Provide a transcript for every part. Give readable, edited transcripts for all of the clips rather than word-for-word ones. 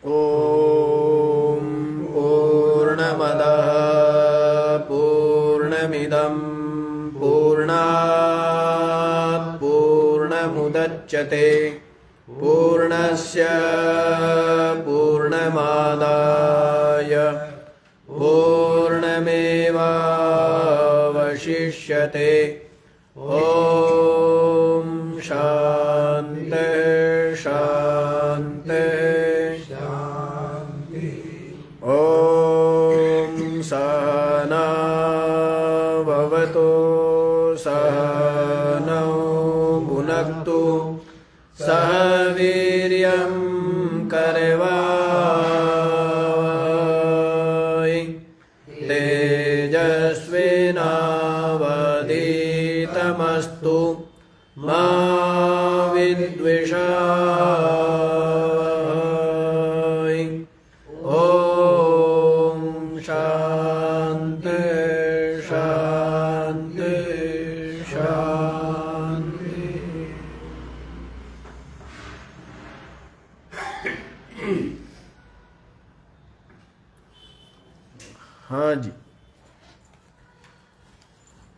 ॐ पूर्णमदः पूर्णमिदं पूर्णात् पूर्णमुदच्यते पूर्णस्य पूर्णमादाय पूर्णमेवावशिष्यते। ॐ शान्ति शान्ति शान्ति। ॐ सहना भवतु सहनौ भुनक्तु सह वीर्यं करवावहै तेजस्विनावधीतमस्तु मा विद्विषावहै। ॐ शान्ति शान्ति शान्ति। हाँ जी,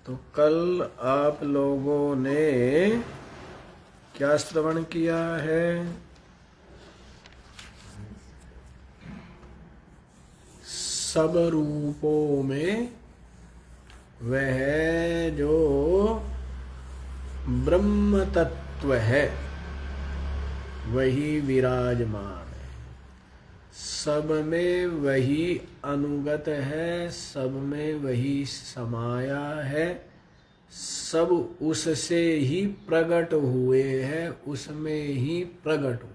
तो कल आप लोगों ने क्या श्रवण किया है? सब रूपों में वह जो ब्रह्म तत्व है वही विराजमान है, सब में वही अनुगत है, सब में वही समाया है, सब उससे ही प्रकट हुए हैं, उसमें ही प्रकट हुए।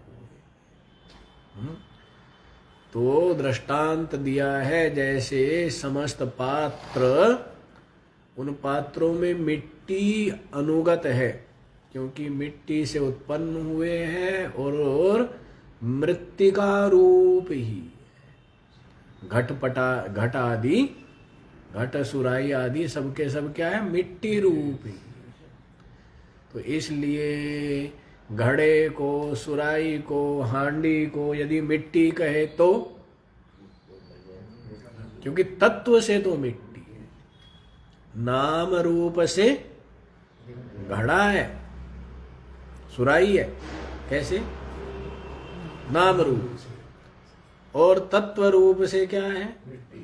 तो दृष्टांत दिया है जैसे समस्त पात्र, उन पात्रों में मिट्टी अनुगत है क्योंकि मिट्टी से उत्पन्न हुए हैं और मृत्तिका रूप ही घट आदि, घट सुराई आदि सबके सब क्या है? मिट्टी रूप ही। तो इसलिए घड़े को, सुराई को, हांडी को यदि मिट्टी कहे तो, क्योंकि तत्व से तो मिट्टी है, नाम रूप से घड़ा है, सुराई है, कैसे? नाम रूप से। और तत्व रूप से क्या है? मिट्टी।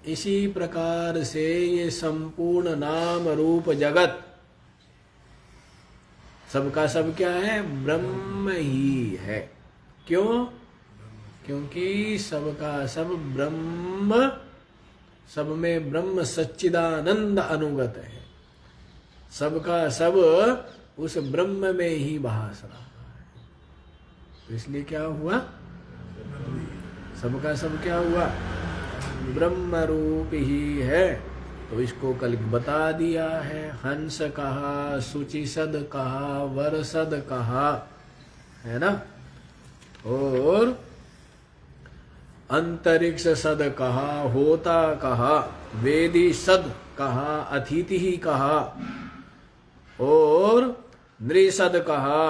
इसी प्रकार से ये संपूर्ण नाम रूप जगत सबका सब क्या है? ब्रह्म ही है। क्यों? क्योंकि सबका सब ब्रह्म, सब में ब्रह्म सच्चिदानंद अनुगत है, सबका सब उस ब्रह्म में ही भास रहा है। तो इसलिए क्या हुआ? सबका सब क्या हुआ? ब्रह्म रूप ही है। तो इसको कल बता दिया है। हंस कहा, शुचिसद कहा, वरसद कहा, है ना, और अंतरिक्ष सद कहा, होता कहा, वेदी सद कहा, अतिथि ही कहा, और नृसद कहा,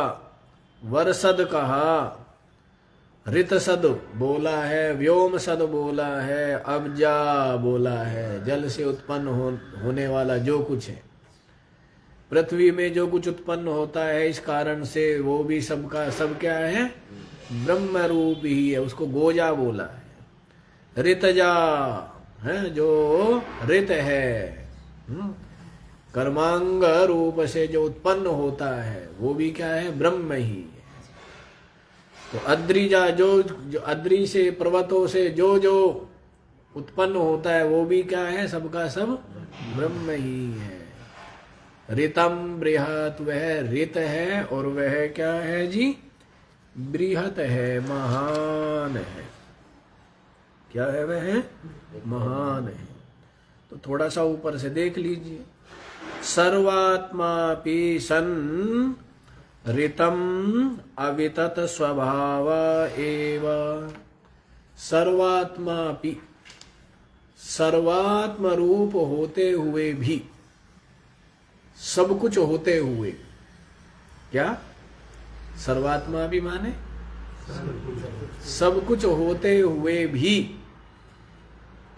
वरसद कहा, ऋत सद बोला है, व्योम सद बोला है, अब्जा बोला है, जल से उत्पन्न होने वाला जो कुछ है, पृथ्वी में जो कुछ उत्पन्न होता है, इस कारण से वो भी सबका सब क्या है? ब्रह्म रूप ही है। उसको गोजा बोला है। ऋतजा है, जो ऋत है, कर्मांग रूप से जो उत्पन्न होता है वो भी क्या है? ब्रह्म ही है। तो अद्रिजा, जो अद्रि से, पर्वतों से जो जो उत्पन्न होता है वो भी क्या है? सबका सब ब्रह्म ही है। ऋतम बृहत, वह ऋत है और वह क्या है जी? बृहत है, महान है। क्या है वह? महान है। तो थोड़ा सा ऊपर से देख लीजिए। सर्वात्मापि सन् ऋतम अवितत स्वभाव एव। सर्वात्मापि, सर्वात्म रूप होते हुए भी, सब कुछ होते हुए, क्या सर्वात्मा भी माने सब कुछ होते हुए भी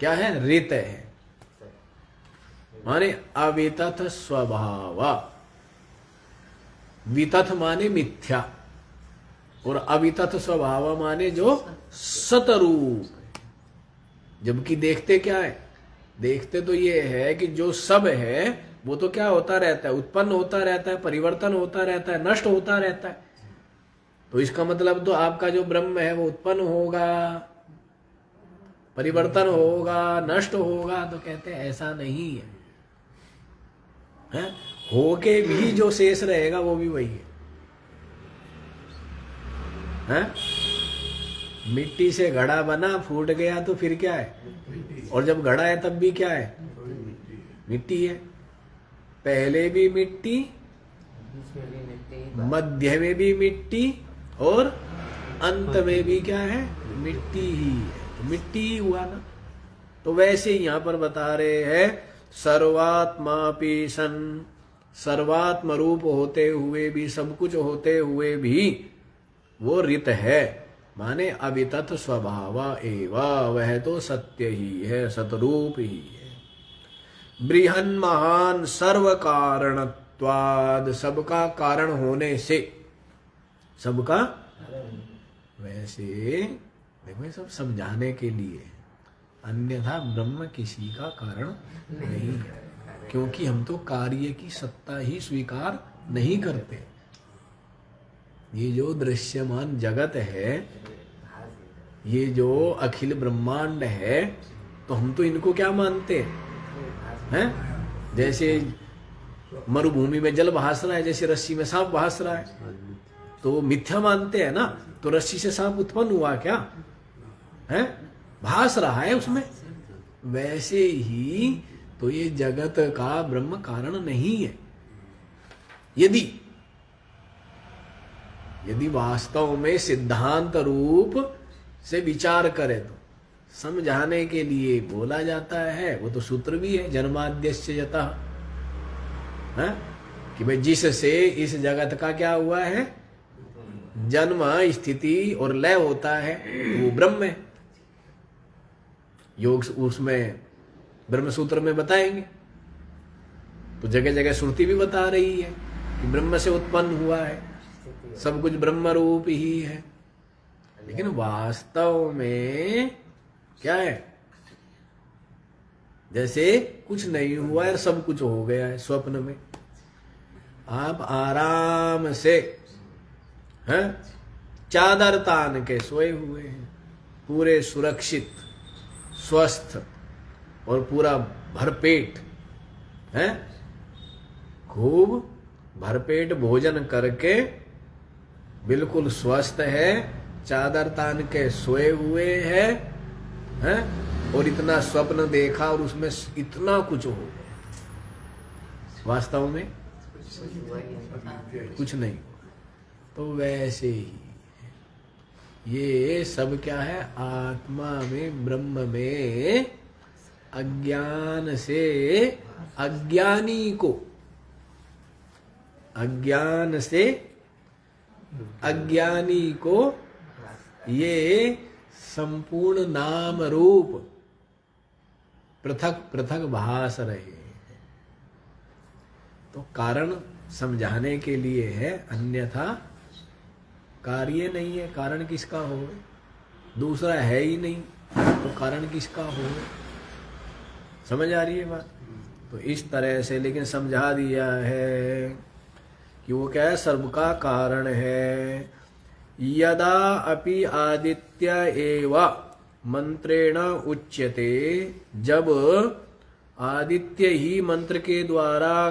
क्या है? रित है, माने अवितथ स्वभाव। वितथ माने मिथ्या और अवितथ स्वभाव माने जो सतरूप। जबकि देखते क्या है? देखते तो ये है कि जो सब है वो तो क्या होता रहता है? उत्पन्न होता रहता है, परिवर्तन होता रहता है, नष्ट होता रहता है। तो इसका मतलब तो आपका जो ब्रह्म है वो उत्पन्न होगा, परिवर्तन होगा, नष्ट होगा। तो कहते हैं ऐसा नहीं है, हैं? होके भी जो शेष रहेगा वो भी वही है, हैं? मिट्टी से घड़ा बना, फूट गया तो फिर क्या है? और जब घड़ा है तब भी क्या है? मिट्टी है। पहले भी मिट्टी, मध्य में भी मिट्टी और अंत में भी क्या है? मिट्टी ही है। तो मिट्टी ही हुआ ना। तो वैसे ही यहां पर बता रहे हैं सर्वात्मापि सन, सर्वात्म रूप होते हुए भी, सब कुछ होते हुए भी वो रित है, माने अवितथ स्वभाव एवं, वह तो सत्य ही है, सतरूप ही है। बृहन महान सर्व कारणत्वाद, सबका कारण होने से, सबका। वैसे देखो ये सब समझाने के लिए, अन्यथा ब्रह्म किसी का कारण नहीं है, क्योंकि हम तो कार्य की सत्ता ही स्वीकार नहीं करते। ये जो दृश्यमान जगत है, ये जो अखिल ब्रह्मांड है, तो हम तो इनको क्या मानते हैं? जैसे मरुभूमि में जल भास रहा है, जैसे रस्सी में सांप भास रहा है, तो मिथ्या मानते हैं ना। तो रस्सी से सांप उत्पन्न हुआ क्या है? भास रहा है उसमें। वैसे ही तो ये जगत का ब्रह्म कारण नहीं है। यदि वास्तव में सिद्धांत रूप से विचार करें तो समझाने के लिए बोला जाता है। वो तो सूत्र भी है, जन्माद्यस्य यतः, कि भाई जिससे इस जगत का क्या हुआ है? जन्म, स्थिति और लय होता है, तो वो ब्रह्म है। योग उसमें ब्रह्म सूत्र में बताएंगे। तो जगह जगह श्रुति भी बता रही है कि ब्रह्म से उत्पन्न हुआ है, सब कुछ ब्रह्म रूप ही है। लेकिन वास्तव में क्या है? जैसे कुछ नहीं हुआ है, सब कुछ हो गया है। स्वप्न में आप आराम से हैं, चादर तान के सोए हुए हैं, पूरे सुरक्षित, स्वस्थ और पूरा भरपेट हैं, खूब भरपेट भोजन करके बिल्कुल स्वस्थ है, चादर तान के सोए हुए हैं, और इतना स्वप्न देखा और उसमें इतना कुछ हो गया। वास्तव में कुछ नहीं। तो वैसे ही ये सब क्या है? आत्मा में, ब्रह्म में अज्ञान से अज्ञानी को, अज्ञान से अज्ञानी को ये संपूर्ण नाम रूप पृथक पृथक भास रहे हैं। तो कारण समझाने के लिए है, अन्यथा कार्य नहीं है। कारण किसका हो? दूसरा है ही नहीं, तो कारण किसका हो? समझ आ रही है बात? तो इस तरह से लेकिन समझा दिया है कि वो क्या है? सर्व का कारण है। यदा अपि आदित्य एव मंत्रेण उच्यते, जब आदित्य ही मंत्र के द्वारा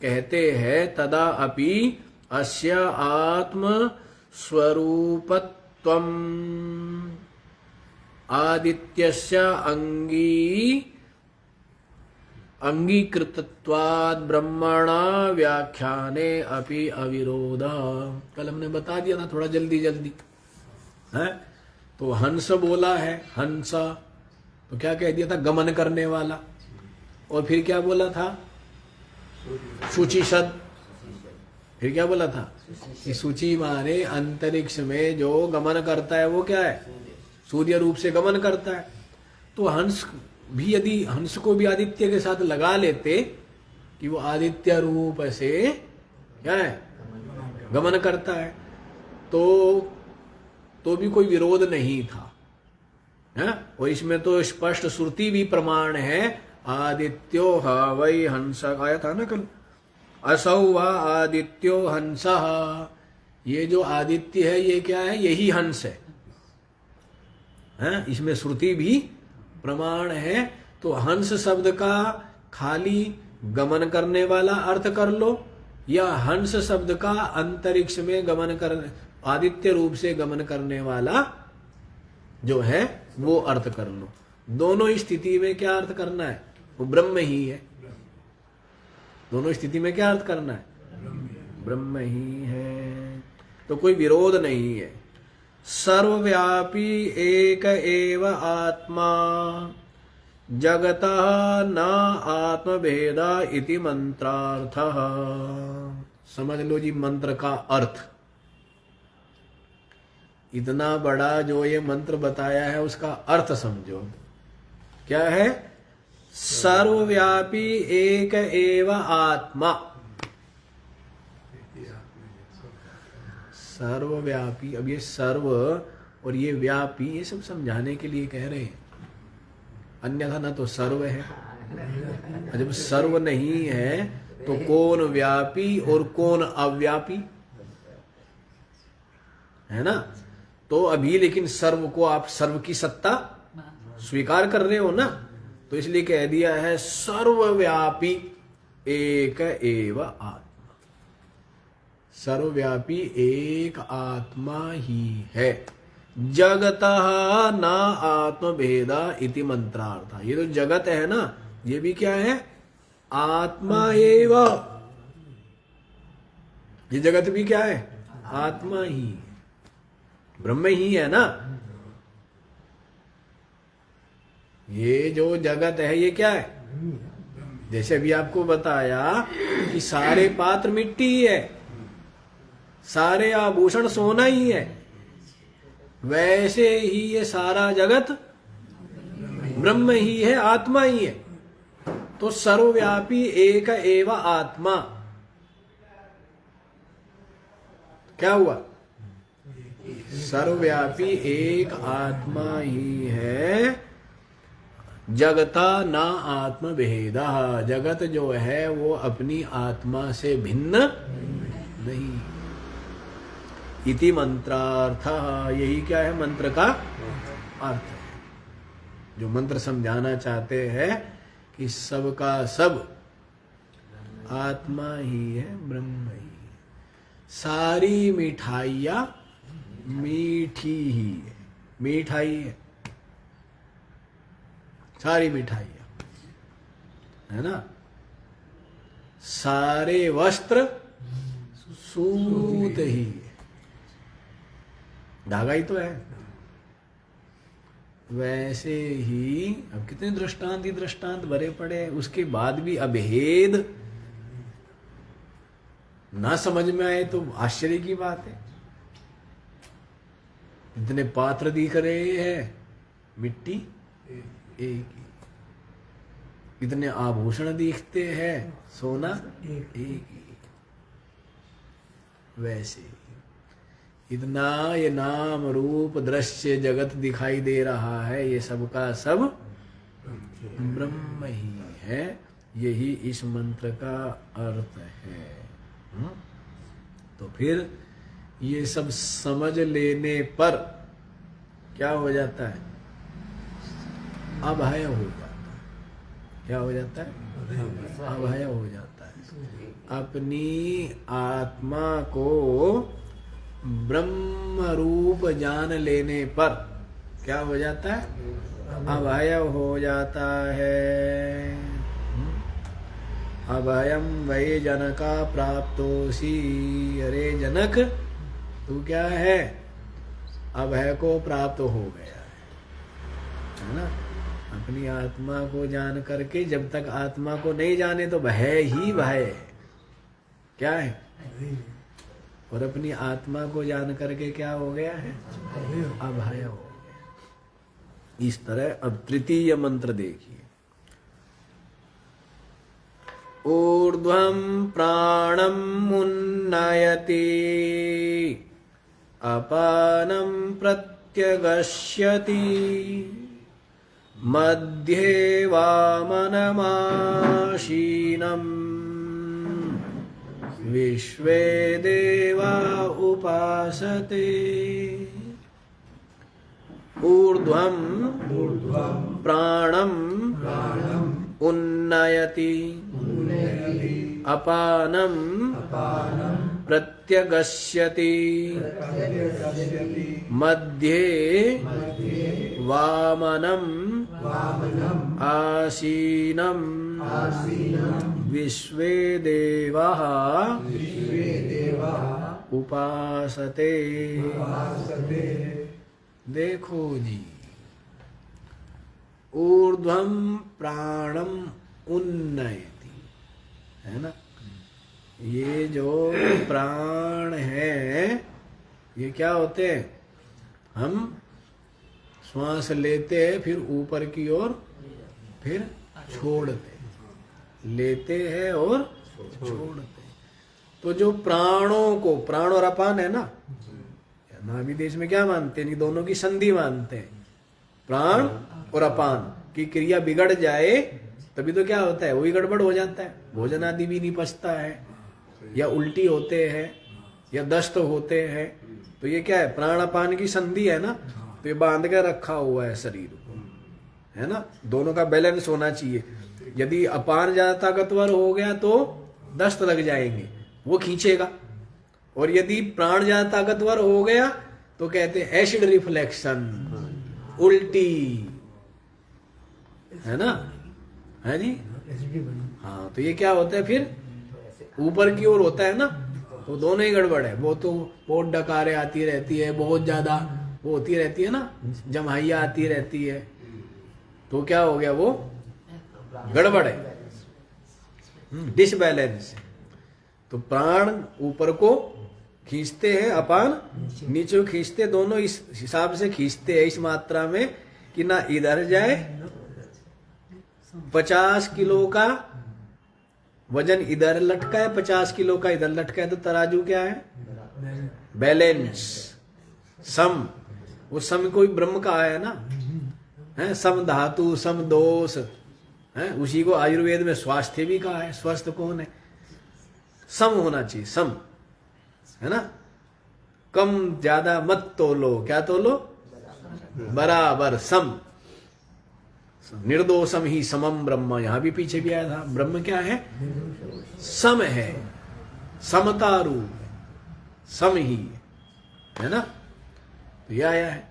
कहते हैं, तदा अपि अस्य आत्म स्वरूपत्वम् आदित्यस्य अंगीकृतत्वाद ब्रह्मणा व्याख्याने अपि अविरोध। कल हमने बता दिया था, थोड़ा जल्दी है। तो हंस बोला है, हंस तो क्या कह दिया था? गमन करने वाला। और फिर क्या बोला था? शुचिषद। फिर क्या बोला था? कि सूची माने अंतरिक्ष में जो गमन करता है वो क्या है? सूर्य रूप से गमन करता है। तो हंस भी, यदि हंस को भी आदित्य के साथ लगा लेते कि वो आदित्य रूप से क्या है? गमन करता है, तो भी कोई विरोध नहीं था, है? और इसमें तो स्पष्ट श्रुति भी प्रमाण है। आदित्यो ह वै हंस, आया था ना कल, असौ व आदित्यो हंस। ये जो आदित्य है ये क्या है? यही हंस है, हैं? इसमें श्रुति भी प्रमाण है। तो हंस शब्द का खाली गमन करने वाला अर्थ कर लो, या हंस शब्द का अंतरिक्ष में गमन कर, आदित्य रूप से गमन करने वाला जो है वो अर्थ कर लो। दोनों स्थिति में क्या अर्थ करना है? वो ब्रह्म ही है। दोनों स्थिति में क्या अर्थ करना है? ब्रह्म ही है, तो कोई विरोध नहीं है। सर्वव्यापी एक एव आत्मा जगतः न आत्मभेदा इति मंत्रार्थः। समझ लो जी मंत्र का अर्थ। इतना बड़ा जो ये मंत्र बताया है उसका अर्थ समझो। क्या है? सर्वव्यापी एक एव आत्मा। सर्वव्यापी, अब ये सर्व और ये व्यापी ये सब समझाने के लिए कह रहे हैं, अन्यथा ना तो सर्व है। जब सर्व नहीं है तो कौन व्यापी और कौन अव्यापी, है ना? तो अभी लेकिन सर्व को आप सर्व की सत्ता स्वीकार कर रहे हो ना, तो इसलिए कह दिया है सर्वव्यापी एक एव आत्मा। सर्वव्यापी एक आत्मा ही है। जगतः न आत्मभेदा इति मंत्रार्थ। ये तो जगत है ना, ये भी क्या है? आत्मा एव। ये जगत भी क्या है? आत्मा ही, ब्रह्म ही है ना। ये जो जगत है ये क्या है? जैसे अभी आपको बताया कि सारे पात्र मिट्टी ही है, सारे आभूषण सोना ही है, वैसे ही ये सारा जगत ब्रह्म ही है, आत्मा ही है। तो सर्वव्यापी एक एव आत्मा क्या हुआ? सर्वव्यापी एक आत्मा ही है। जगता ना आत्मभेदा। जगत जो है वो अपनी आत्मा से भिन्न नहीं। इति मंत्रार्थ। यही क्या है? मंत्र का अर्थ है। जो मंत्र समझाना चाहते हैं कि सबका सब आत्मा ही है, ब्रह्म ही है। सारी मिठाइयाँ मीठी ही है, मिठाई है सारी मिठाइयाँ, है ना? सारे वस्त्र सूत ही है, धागा ही तो है। वैसे ही अब कितने दृष्टांत ही दृष्टांत भरे पड़े, उसके बाद भी अभेद ना समझ में आए तो आश्चर्य की बात है। इतने पात्र दिख रहे हैं, मिट्टी एक ही। इतने आभूषण दिखते हैं, सोना एक ही। वैसे इतना ये नाम रूप दृश्य जगत दिखाई दे रहा है, ये सबका सब ब्रह्म ही है। यही इस मंत्र का अर्थ है। तो फिर ये सब समझ लेने पर क्या हो जाता है? अभय हो जाता है। क्या हो जाता है? अभय हो जाता है। अपनी आत्मा को ब्रह्म रूप जान लेने पर क्या हो जाता है? अभय हो जाता है। अभयम वै जनका प्राप्तोसी। अरे जनक तू क्या है? अभय को प्राप्त हो गया है ना? अपनी आत्मा को जान करके, जब तक आत्मा को नहीं जाने तो भय ही भय है। क्या है? और अपनी आत्मा को जान करके क्या हो गया है? अभय हो गया। इस तरह अब तृतीय मंत्र देखिए। ऊर्ध्वं प्राणम् उन्नयति अपानं प्रत्यगस्यति मध्ये वामनमासीनं विश्वे देवा उपासते। ऊर्ध्वं प्राणम् उन्नयति अपानं प्रत्यगस्यति मध्ये वामनं आसीनं विश्वे देवाः उपासते। देखो जी, ऊर्ध्वं प्राणम उन्नयति, है ना। ये जो प्राण है ये क्या होते हैं? हम श्वास लेते हैं, फिर ऊपर की ओर, फिर छोड़ते, लेते हैं और छोड़ते। तो जो प्राणों को, प्राण और अपान है ना, नाभि देश में क्या मानते हैं? दोनों की संधि मानते हैं। प्राण और अपान की क्रिया बिगड़ जाए तभी तो क्या होता है? वही गड़बड़ हो जाता है, भोजन आदि भी नहीं पचता है, या उल्टी होते हैं, या दस्त होते हैं। तो ये क्या है? प्राण अपान की संधि है ना, तो ये बांध कर रखा हुआ है शरीर को, है ना। दोनों का बैलेंस होना चाहिए। यदि अपान ज्यादा ताकतवर हो गया तो दस्त लग जाएंगे, वो खींचेगा। और यदि प्राण ज्यादा ताकतवर हो गया तो कहते हैं एसिड रिफ्लेक्शन, उल्टी, है ना, है जी। हाँ, तो ये क्या होता है? फिर ऊपर की ओर होता है ना, तो दोनों ही गड़बड़ है। वो तो बहुत डकारें आती रहती है, बहुत ज्यादा वो होती रहती है ना, जमाइया आती रहती है, तो क्या हो गया? वो गड़बड़ है, डिसबैलेंस। तो प्राण ऊपर को खींचते हैं, अपान नीचे को खींचते, दोनों इस हिसाब से खींचते हैं, इस मात्रा में कि ना इधर जाए। 50 किलो का वजन इधर लटका है, 50 किलो का इधर लटका है, तो तराजू क्या है? बैलेंस, सम। वो सम कोई ब्रह्म का है ना, है, सम धातु सम दोष है। उसी को आयुर्वेद में स्वास्थ्य भी कहा है। स्वस्थ कौन है? सम होना चाहिए, सम, है ना। कम ज्यादा मत तोलो, क्या तोलो? बराबर, सम। निर्दोषम ही समम ब्रह्म, यहां भी पीछे भी आया था। ब्रह्म क्या है? सम है, समता रूप, सम ही है ना, तो यह आया है।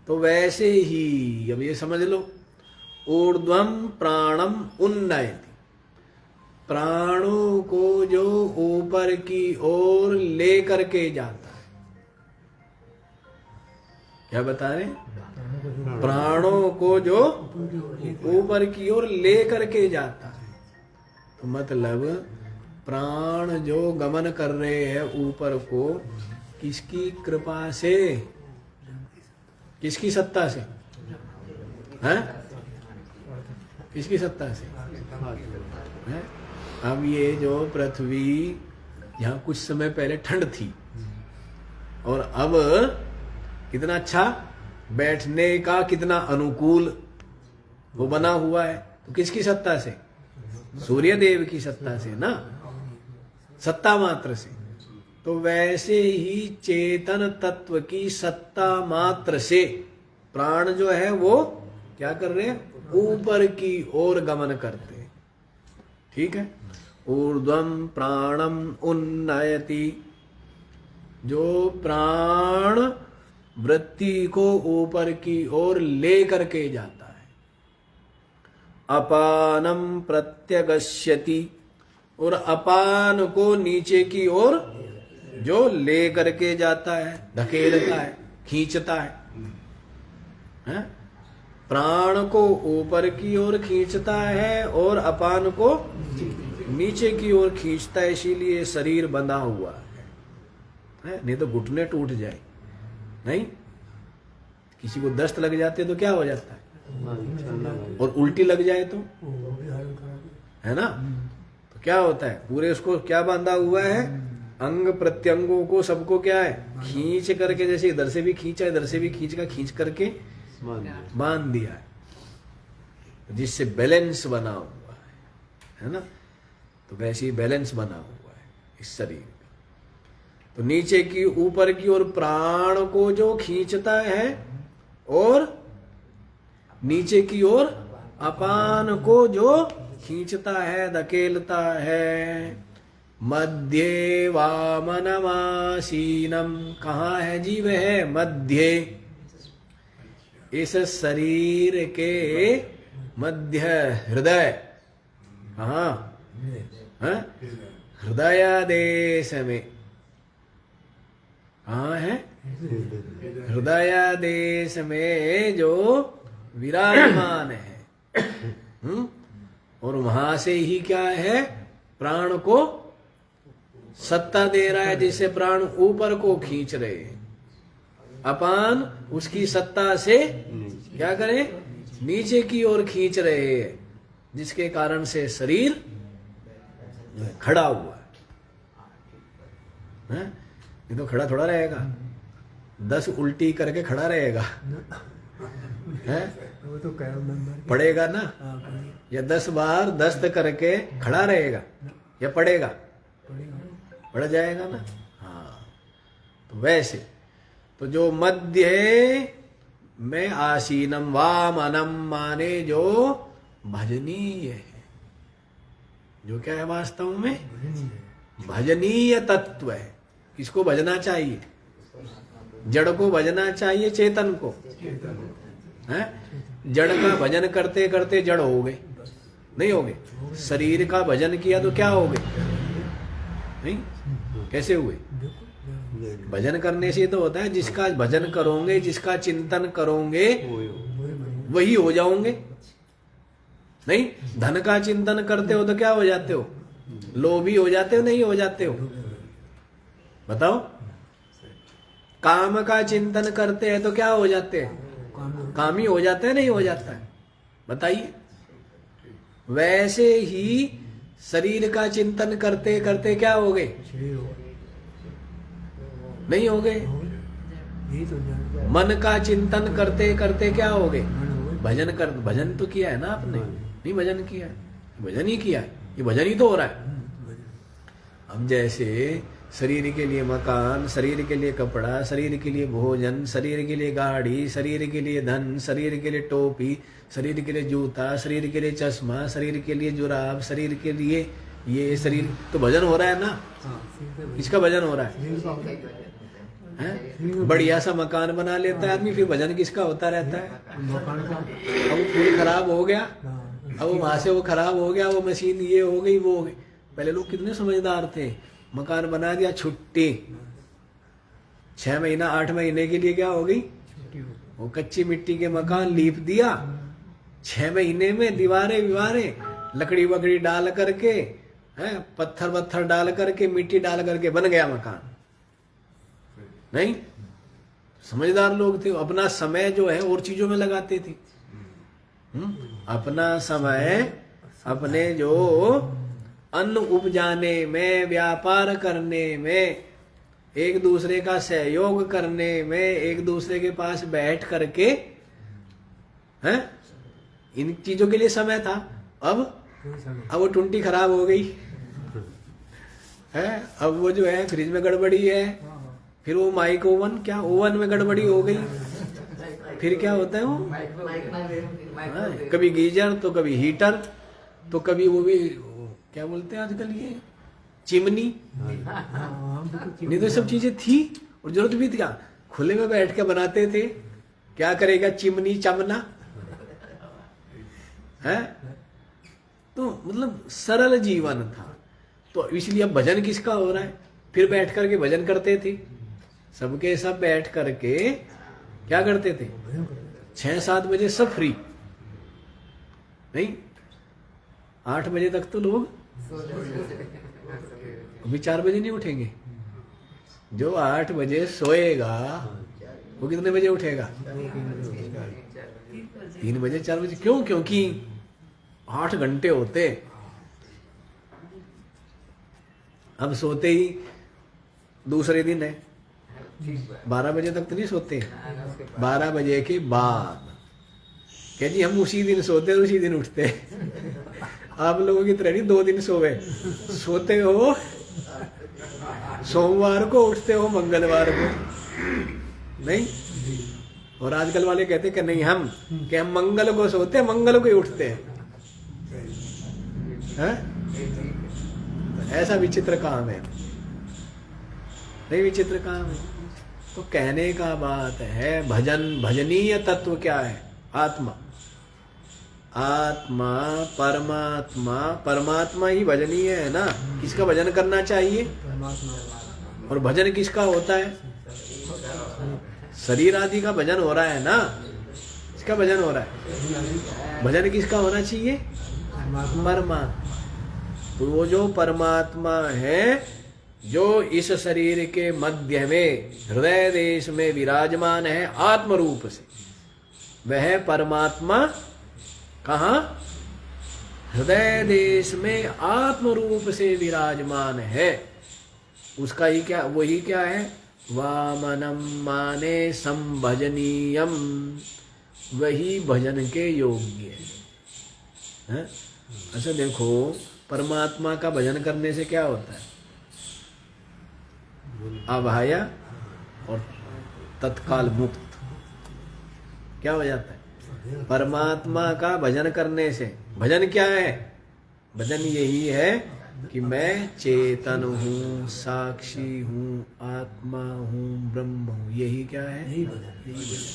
तो वैसे ही अब ये समझ लो, ऊर्ध्वम प्राणम उन्नयति, प्राणों को जो ऊपर की ओर ले करके जाता है। क्या बता रहे? प्राणों को जो ऊपर की ओर ले करके जाता है। तो मतलब प्राण जो गमन कर रहे हैं ऊपर को, किसकी कृपा से, किसकी सत्ता से? हैं? किसकी सत्ता से? हैं? अब ये जो पृथ्वी, यहाँ कुछ समय पहले ठंड थी, और अब कितना अच्छा बैठने का, कितना अनुकूल वो बना हुआ है। तो किसकी सत्ता से? सूर्य देव की सत्ता से ना, सत्ता मात्र से। तो वैसे ही चेतन तत्व की सत्ता मात्र से प्राण जो है वो क्या कर रहे हैं? ऊपर की ओर गमन करते हैं। ठीक है। ऊर्ध्वम प्राणम उन्नयति, जो प्राण वृत्ति को ऊपर की ओर ले करके जाता है। अपानम प्रत्यगस्यति, और अपान को नीचे की ओर जो ले करके जाता है, धकेलता है, खींचता है? प्राण को ऊपर की ओर खींचता है और अपान को नीचे की ओर खींचता है, इसीलिए शरीर बंधा हुआ है, नहीं तो घुटने टूट जाए। नहीं, किसी को दस्त लग जाते तो क्या हो जाता है, और उल्टी लग जाए तो, है ना, तो क्या होता है, पूरे उसको क्या बांधा हुआ है, अंग प्रत्यंगों को सबको क्या है, खींच करके, जैसे इधर से भी खींचा इधर से भी खींच करके बांध दिया है, जिससे बैलेंस बना हुआ है ना। तो वैसे ही बैलेंस बना हुआ है इस शरीर का। तो नीचे की ऊपर की ओर प्राण को जो खींचता है, और नीचे की ओर अपान को जो खींचता है, धकेलता है। मध्य वामनमासीनम, कहाँ है जी वह मध्य, इस शरीर के मध्य, हृदय, कहाँ है, हृदय देश में, कहाँ है, हृदय देश में जो विराजमान है। और वहां से ही क्या है, प्राण को सत्ता दे रहा है, जिससे प्राण ऊपर को खींच रहे हैं। अपान उसकी सत्ता से क्या करें, नीचे की ओर खींच रहे हैं, जिसके कारण से शरीर खड़ा हुआ है। ये तो खड़ा थोड़ा रहेगा, 10 उल्टी करके खड़ा रहेगा, है, वो तो पड़ेगा ना, या 10 बार दस्त करके खड़ा रहेगा, या पड़ेगा, पड़ जाएगा ना। हाँ, तो वैसे तो जो मध्य में आसीनम, वामनम माने जो भजनीय है, जो क्या है वास्तव में भजनीय तत्व है। किसको भजना चाहिए, जड़ को भजना चाहिए, चेतन को, है। जड़ का भजन करते करते जड़ हो गए, नहीं हो गए। शरीर का भजन किया तो क्या हो गए, नहीं, कैसे हुए, भजन करने से तो होता है, जिसका भजन करोगे, जिसका चिंतन करोगे, वही हो जाओगे। नहीं, धन का चिंतन करते हो तो क्या हो जाते हो, लोभी हो जाते हो, नहीं हो जाते हो, बताओ। काम का चिंतन करते हैं तो क्या हो जाते हैं, कामी हो जाते हैं, नहीं हो जाता है, बताइए। वैसे ही शरीर का चिंतन करते करते क्या हो गए, नहीं हो गए। मन का चिंतन करते करते क्या हो गए, भजन तो किया है ना आपने, नहीं भजन किया है, भजन ही किया है, ये भजन ही तो हो रहा है। हम जैसे शरीर के लिए मकान, शरीर के लिए कपड़ा, शरीर के लिए भोजन, शरीर के लिए गाड़ी, शरीर के लिए धन, शरीर के लिए टोपी, शरीर के लिए जूता, शरीर के लिए चश्मा, शरीर के लिए जुराब, शरीर के लिए ये, शरीर तो भजन हो रहा है ना, इसका भजन हो रहा है। बढ़िया सा मकान बना लेता है आदमी, फिर भजन किसका होता रहता है। अब वो पूरी खराब हो गया, अब वहां से वो खराब हो गया, वो मशीन ये हो गई वो हो गई। पहले लोग कितने समझदार थे, मकान बना दिया, छुट्टी, 6 महीना 8 महीने के लिए क्या हो गई, वो कच्ची मिट्टी के मकान लीप दिया, 6 महीने में दीवारें विवारें लकड़ी वकड़ी डाल करके, है, पत्थर वत्थर डाल करके, मिट्टी डाल करके बन गया मकान। नहीं, समझदार लोग थे, अपना समय जो है और चीजों में लगाते थे। अपना समय अपने जो अन्न उपजाने में, व्यापार करने में, एक दूसरे का सहयोग करने में, एक दूसरे के पास बैठ करके, हैं, इन चीजों के लिए समय था। अब वो टुंटी खराब हो गई है, अब वो जो है फ्रिज में गड़बड़ी है, फिर वो माइक ओवन, क्या ओवन में गड़बड़ी हो गई, फिर क्या होता है वो, कभी गीजर तो कभी हीटर, तो कभी वो भी क्या बोलते हैं आजकल ये चिमनी, नहीं तो सब चीजें थी और जरूरत भी थी। क्या खुले में बैठ के बनाते थे, क्या करेगा चिमनी चमना है। तो मतलब सरल जीवन था। तो इसलिए अब भजन किसका हो रहा है, फिर बैठ करके भजन करते थे, सबके सब बैठ करके क्या करते थे, 6-7 बजे सब फ्री, नहीं 8 बजे तक तो लोग, अभी 4 बजे नहीं उठेंगे, जो 8 बजे सोएगा वो कितने बजे उठेगा? 3 बजे 4 बजे। क्यों? क्योंकि 8 घंटे होते। अब सोते ही दूसरे दिन है 12 बजे तक तो नहीं सोते, 12 बजे के बाद क्या जी हम उसी दिन सोते और उसी दिन उठते। आप लोगों की तरह नहीं 2 दिन सोवे, सोते हो सोमवार को, उठते हो मंगलवार को, नहीं? और आजकल वाले कहते कि नहीं हम मंगल को सोते मंगल को ही उठते हैं। ऐसा विचित्र काम है, नहीं विचित्र काम है। तो कहने का बात है भजन, भजनीय तत्व क्या है? आत्मा, आत्मा परमात्मा, परमात्मा ही भजनीय है ना। किसका भजन करना चाहिए? और भजन किसका होता है? शरीर आदि का भजन हो रहा है ना, इसका भजन हो रहा है। भजन किसका होना चाहिए? परमात्मा। तो वो जो परमात्मा है, जो इस शरीर के मध्य में हृदय देश में विराजमान है आत्म रूप से, वह परमात्मा कहाँ? हृदय देश में आत्म रूप से विराजमान है। उसका ही क्या, वही क्या है? वामनम माने संभजनीयम, वही भजन के योग्य है। अच्छा देखो, परमात्मा का भजन करने से क्या होता है? अभाया और तत्काल मुक्त। क्या हो जाता है? परमात्मा का भजन करने से। भजन क्या है? भजन यही है कि मैं चेतन हूँ, साक्षी हूँ, आत्मा हूँ, ब्रह्म हूँ। यही क्या है? यही भजन।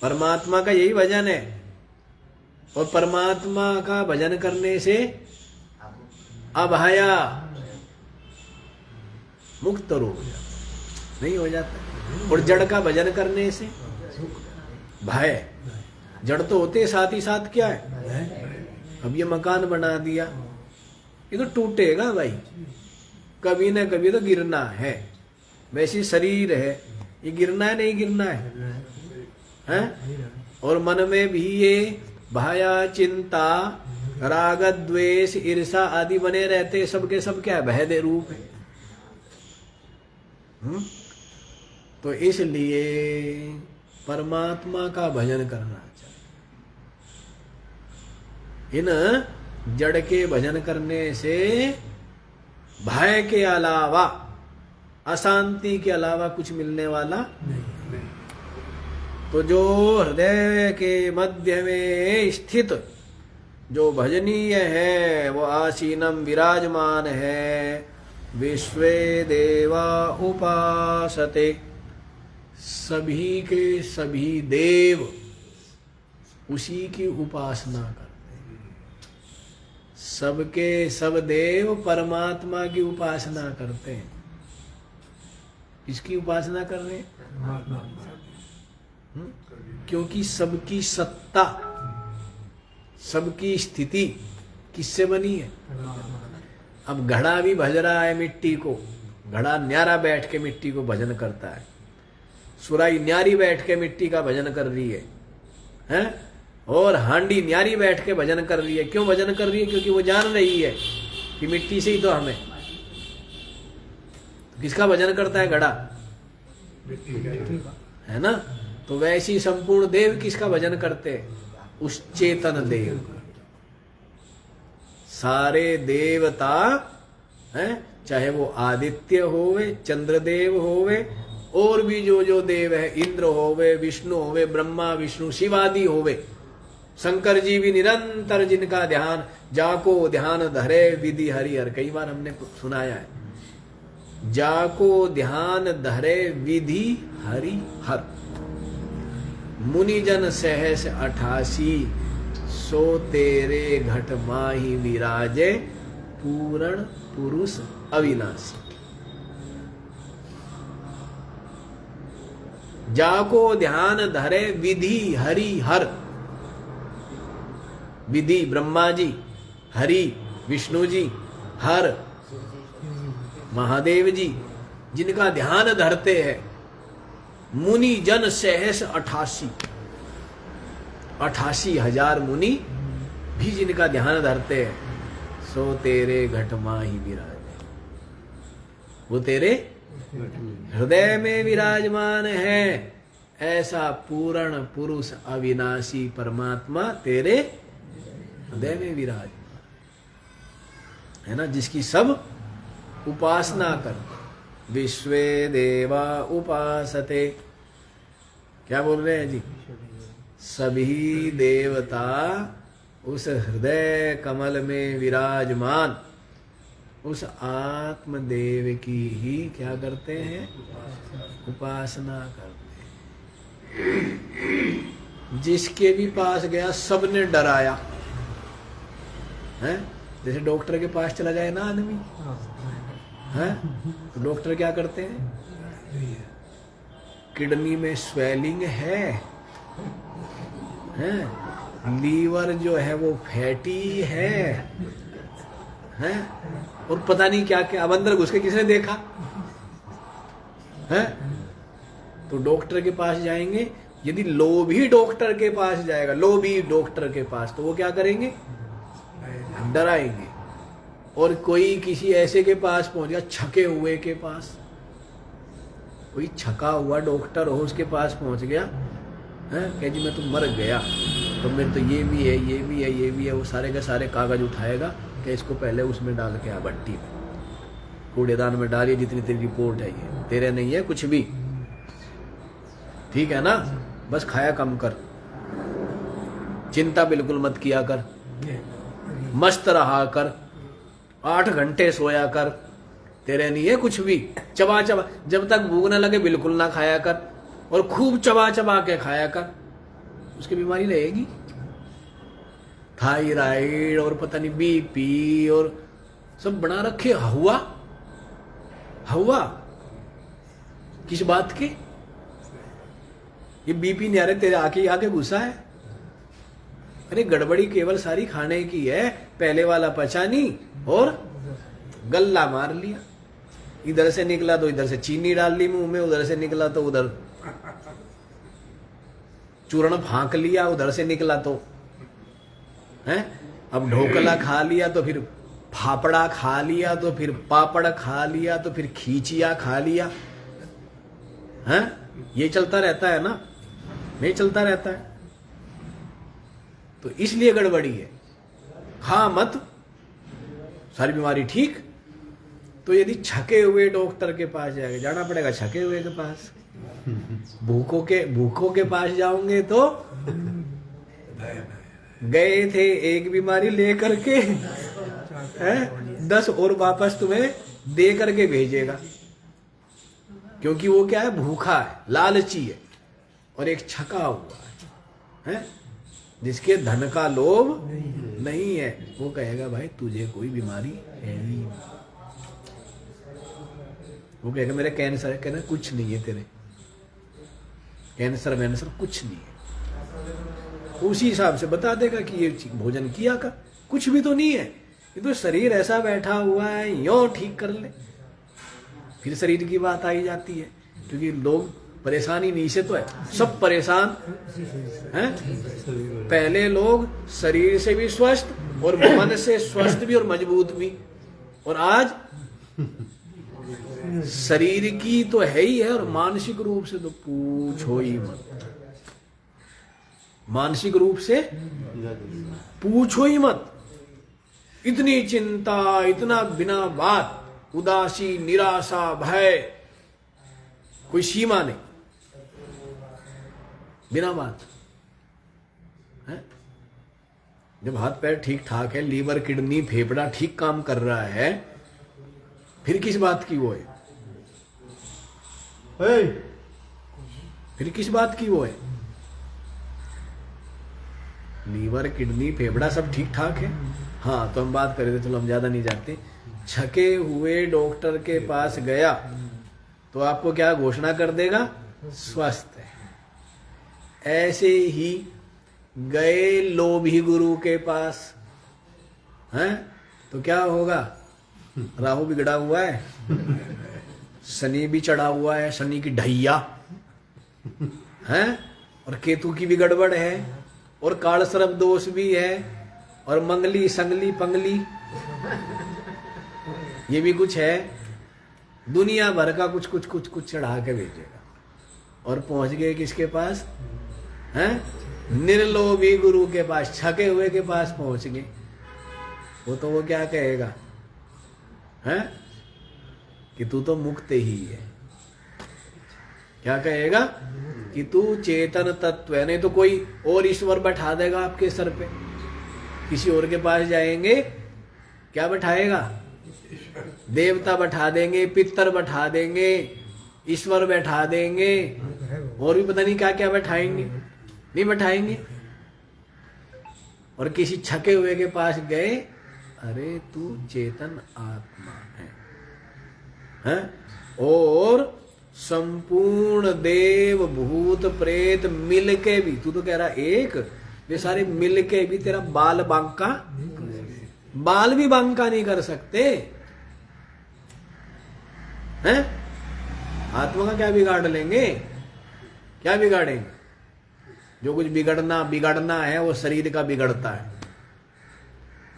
परमात्मा का यही भजन है। और परमात्मा का भजन करने से अभया मुक्त रूप नहीं हो जाता। और जड़ का भजन करने से भय। जड़ तो होते साथ ही साथ क्या है? अब ये मकान बना दिया, ये तो टूटेगा भाई, कभी ना कभी तो गिरना है। वैसे शरीर है, ये गिरना है नहीं गिरना है? और मन में भी ये भया, चिंता, राग, द्वेष, ईर्षा आदि बने रहते। सबके सब क्या है? भय दे रूप है। तो इसलिए परमात्मा का भजन करना चाहिए। इन जड़ के भजन करने से भय के अलावा, अशांति के अलावा कुछ मिलने वाला नहीं। तो जो हृदय के मध्य में स्थित जो भजनीय है, वो आसीनम विराजमान है। विश्वे देवा उपासते, सभी के सभी देव उसी की उपासना करते हैं। सबके सब देव परमात्मा की उपासना करते हैं। किसकी उपासना कर रहे हैं? क्योंकि सबकी सत्ता, सबकी स्थिति किससे बनी है? अब घड़ा भी भज रहा है मिट्टी को, घड़ा न्यारा बैठ के मिट्टी को भजन करता है। सुराई न्यारी बैठ के मिट्टी का भजन कर रही है, हैं? और हांडी न्यारी बैठ के भजन कर रही है। क्यों भजन कर रही है? क्योंकि वो जान रही है कि मिट्टी से ही तो हमें। तो किसका भजन करता है? घड़ा, है ना? तो वैसी संपूर्ण देव किसका भजन करते हैं? उस चेतन देव का। सारे देवता हैं, चाहे वो आदित्य होवे, चंद्रदेव होवे, और भी जो जो देव है, इंद्र होवे, विष्णु होवे, ब्रह्मा विष्णु शिवादि होवे, शंकर जी भी निरंतर जिनका ध्यान, जाको ध्यान धरे विधि हरि हर। कई बार हमने सुनाया है, जाको ध्यान धरे विधि हरि हर। मुनिजन सहस 88, सो तेरे घट माही विराजे, पूर्ण पुरुष अविनाशी। जाको ध्यान धरे विधि हरि हर। विधि ब्रह्मा जी, हरि विष्णु जी, हर महादेव जी जिनका ध्यान धरते हैं, मुनि जन सहस 88,000 मुनि भी जिनका ध्यान धरते हैं, सो तेरे घट माही विराज, वो तेरे हृदय में विराजमान है। ऐसा पूर्ण पुरुष अविनाशी परमात्मा तेरे हृदय में विराजमान है ना, जिसकी सब उपासना कर। विश्वे देवा उपासते, क्या बोल रहे हैं जी? सभी देवता उस हृदय कमल में विराजमान उस आत्मदेव की ही क्या करते हैं? उपासना करते हैं। जिसके भी पास गया सबने डराया है। जैसे डॉक्टर के पास चला जाए ना आदमी है, तो डॉक्टर क्या करते हैं? किडनी में स्वेलिंग है, लीवर जो है वो फैटी है, और पता नहीं क्या क्या। अब अंदर घुस के किसने देखा है? तो डॉक्टर के पास जाएंगे। यदि लोभी डॉक्टर के पास जाएगा, लोभी डॉक्टर के पास, तो वो क्या करेंगे? डराएंगे। और कोई किसी ऐसे के पास पहुंच गया, छके हुए के पास, कोई छका हुआ डॉक्टर हो, उसके पास पहुंच गया है, कह जी मैं तो मर गया, तो मेरे तो ये भी है, ये भी है, ये भी है। वो सारे के सारे कागज उठाएगा कि इसको पहले उसमें डाल के आ, भट्टी में, कूड़ेदान में डालिए, जितनी तेरी रिपोर्ट है ये तेरे नहीं है कुछ भी, ठीक है ना? बस खाया कम कर, चिंता बिल्कुल मत किया कर, मस्त रहा कर, 8 घंटे सोया कर, तेरे नहीं है कुछ भी। चबा चबा, जब तक भूख न लगे बिल्कुल ना खाया कर, और खूब चबा चबा के खाया कर, उसकी बीमारी रहेगी। थायराइड और पता नहीं बीपी और सब बना रखे। हुआ किस बात के? ये बीपी नहीं आ रहे, तेरे आके घुसा है। अरे गड़बड़ी केवल सारी खाने की है। पहले वाला पचा नहीं और गल्ला मार लिया। इधर से निकला तो इधर से चीनी डाल ली मुंह में, उधर से निकला तो उधर चूर्ण फांक लिया, उधर से निकला तो है। अब ढोकला खा लिया तो फिर फाफड़ा खा लिया, तो फिर पापड़ खा लिया, तो फिर खींचिया खा लिया है। ये चलता रहता है ना, नहीं चलता रहता है। तो इसलिए गड़बड़ी है। खा मत, सारी बीमारी ठीक। तो यदि छके हुए डॉक्टर के पास जाएगा, जाना पड़ेगा छके हुए के पास। भूखों के पास जाओगे तो गए थे एक बीमारी लेकर के है, 10 और वापस तुम्हें दे करके भेजेगा। क्योंकि वो क्या है? भूखा है, लालची है, और एक छका हुआ है, जिसके धन का लोभ नहीं है। वो कहेगा भाई तुझे कोई बीमारी है नहीं। वो कहेगा मेरे कैंसर है, कहना कुछ नहीं है तेरे, कैंसर वैंसर कुछ नहीं है। उसी हिसाब से बता देगा कि ये भोजन किया का कुछ भी तो नहीं है, ये तो शरीर ऐसा बैठा हुआ है, यो ठीक कर ले। फिर शरीर की बात आई जाती है, क्योंकि लोग परेशानी नहीं से तो है, सब परेशान हैं। पहले लोग शरीर से भी स्वस्थ और मन से स्वस्थ भी और मजबूत भी, और आज शरीर की तो है ही है, और मानसिक रूप से तो पूछो ही मत। मानसिक रूप से पूछो ही मत। इतनी चिंता, इतना बिना बात, उदासी, निराशा, भय, कोई सीमा नहीं, बिना बात है। जब हाथ पैर ठीक ठाक है, लीवर, किडनी, फेफड़ा ठीक काम कर रहा है, फिर किस बात की वो है? फिर किस बात की वो है? लीवर, किडनी, फेफड़ा सब ठीक ठाक है। हाँ, तो हम बात कर रहे थे, चलो हम ज्यादा नहीं जाते। छके हुए डॉक्टर के पास गया तो आपको क्या घोषणा कर देगा? स्वस्थ है। ऐसे ही गए लोभी गुरु के पास हैं, तो क्या होगा? राहु बिगड़ा हुआ है, शनि भी चढ़ा हुआ है, शनि की ढैया है, और केतु की भी गड़बड़ है, और काल सर्प दोष भी है, और मंगली संगली पंगली ये भी कुछ है। दुनिया भर का कुछ कुछ कुछ कुछ चढ़ा के भेजेगा, और पहुंच गए किसके पास हैं? निर्लोभी गुरु के पास, छके हुए के पास पहुंच गए। वो क्या कहेगा हैं? कि तू तो मुक्त ही है। क्या कहेगा? कि तू चेतन तत्व है। नहीं तो कोई और ईश्वर बैठा देगा आपके सर पे। किसी और के पास जाएंगे, क्या बैठाएगा? देवता बैठा देंगे, पितर बैठा देंगे, ईश्वर बैठा देंगे, और भी पता नहीं क्या क्या बैठाएंगे, नहीं बैठाएंगे। और किसी छके हुए के पास गए, अरे तू चेतन आत्मा है? और संपूर्ण देव भूत प्रेत मिलके भी, तू तो कह रहा एक, वे सारे मिलके भी तेरा बाल बांका, बाल भी बांका नहीं कर सकते हैं? आत्मा का क्या बिगाड़ लेंगे? क्या बिगाड़ेंगे? जो कुछ बिगड़ना है वो शरीर का बिगड़ता है,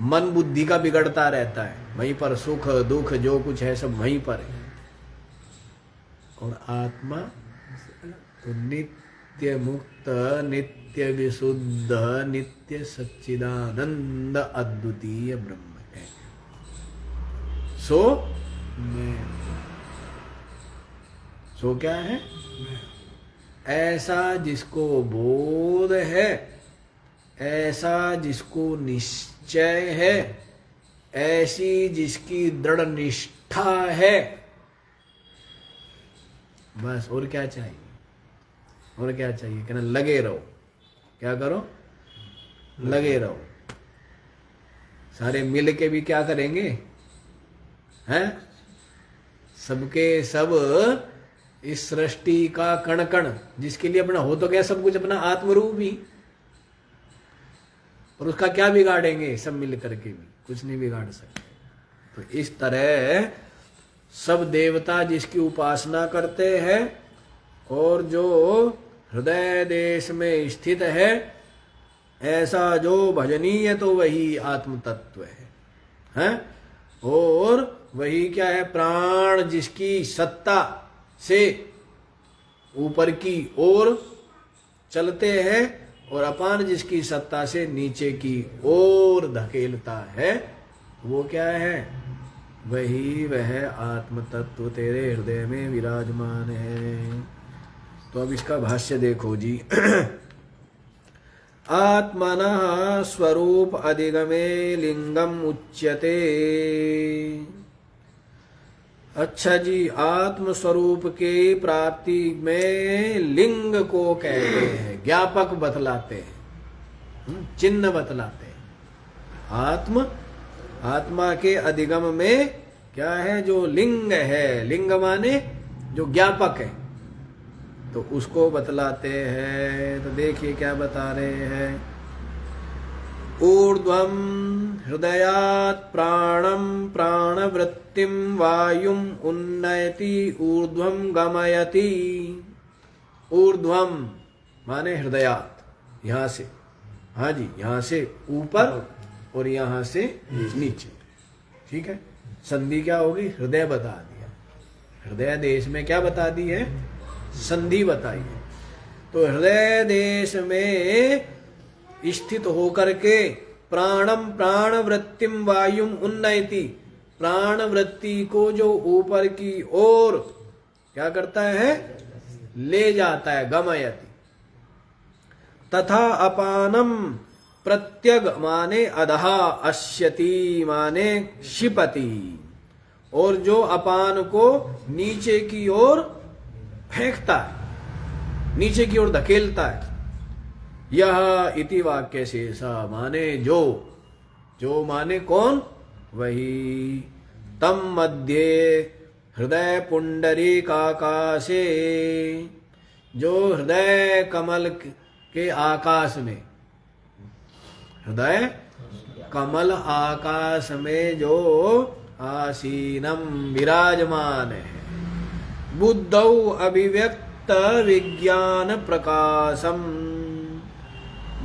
मन बुद्धि का बिगड़ता रहता है, वहीं पर सुख दुख जो कुछ है सब वहीं पर है। और आत्मा तो नित्य मुक्त, नित्य विशुद्ध, नित्य सच्चिदानंद अद्वितीय ब्रह्म है। सो क्या है? ऐसा जिसको बोध है, ऐसा जिसको निश्चय है, ऐसी जिसकी दृढ़ निष्ठा है, बस। और क्या चाहिए? और क्या चाहिए? कहना लगे रहो। क्या करो? लगे रहो। सारे मिल के भी क्या करेंगे हैं? सबके सब इस सृष्टि का कण कण, जिसके लिए अपना हो तो क्या सब कुछ अपना आत्मरूप ही, और उसका क्या बिगाड़ेंगे? सब मिल करके भी कुछ नहीं बिगाड़ सकते। तो इस तरह सब देवता जिसकी उपासना करते हैं और जो हृदय देश में स्थित है, ऐसा जो भजनीय तो वही आत्म तत्व है? और वही क्या है? प्राण जिसकी सत्ता से ऊपर की ओर चलते हैं और अपान जिसकी सत्ता से नीचे की ओर धकेलता है, वो क्या है? वही वह आत्म तत्व तेरे हृदय में विराजमान है। तो अब इसका भाष्य देखो जी। आत्मनः स्वरूप अधिगमे लिंगम उच्यते। अच्छा जी, आत्म स्वरूप के प्राप्ति में लिंग को कहते हैं, ज्ञापक बतलाते हैं, चिन्ह बतलाते हैं। आत्मा के अधिगम में क्या है? जो लिंग है, लिंग माने जो ज्ञापक है, तो उसको बतलाते हैं। तो देखिए क्या बता रहे हैं। ऊर्ध्वं हृदयात् प्राणं प्राणवृत्तिं वायुं उन्नयति ऊर्ध्वं गमयति। ऊर्ध्वं माने हृदयात्, यहां से, हाँ जी, यहां से ऊपर और यहां से नीचे। ठीक है, संधि क्या होगी? हृदय बता दिया। हृदय देश में क्या बता दी है? संधि बताई है। तो हृदय देश में स्थित होकर के प्राणम प्राण वृत्तिम वायुम उन्नयति, प्राण वृत्ति को जो ऊपर की ओर क्या करता है? ले जाता है, गमयति। तथा अपानम प्रत्यग माने अधहा, अश्यति माने क्षिपति, और जो अपान को नीचे की ओर फेंकता है, नीचे की ओर धकेलता है। यह इति वाक्य शेषा माने जो, जो माने कौन? वही। तम मध्य हृदय पुंडरीकाकाशे, जो हृदय कमल के आकाश में, हृदय कमल आकाश में जो आसीनम विराजमान है। बुद्धौ अभिव्यक्त विज्ञान प्रकाशम,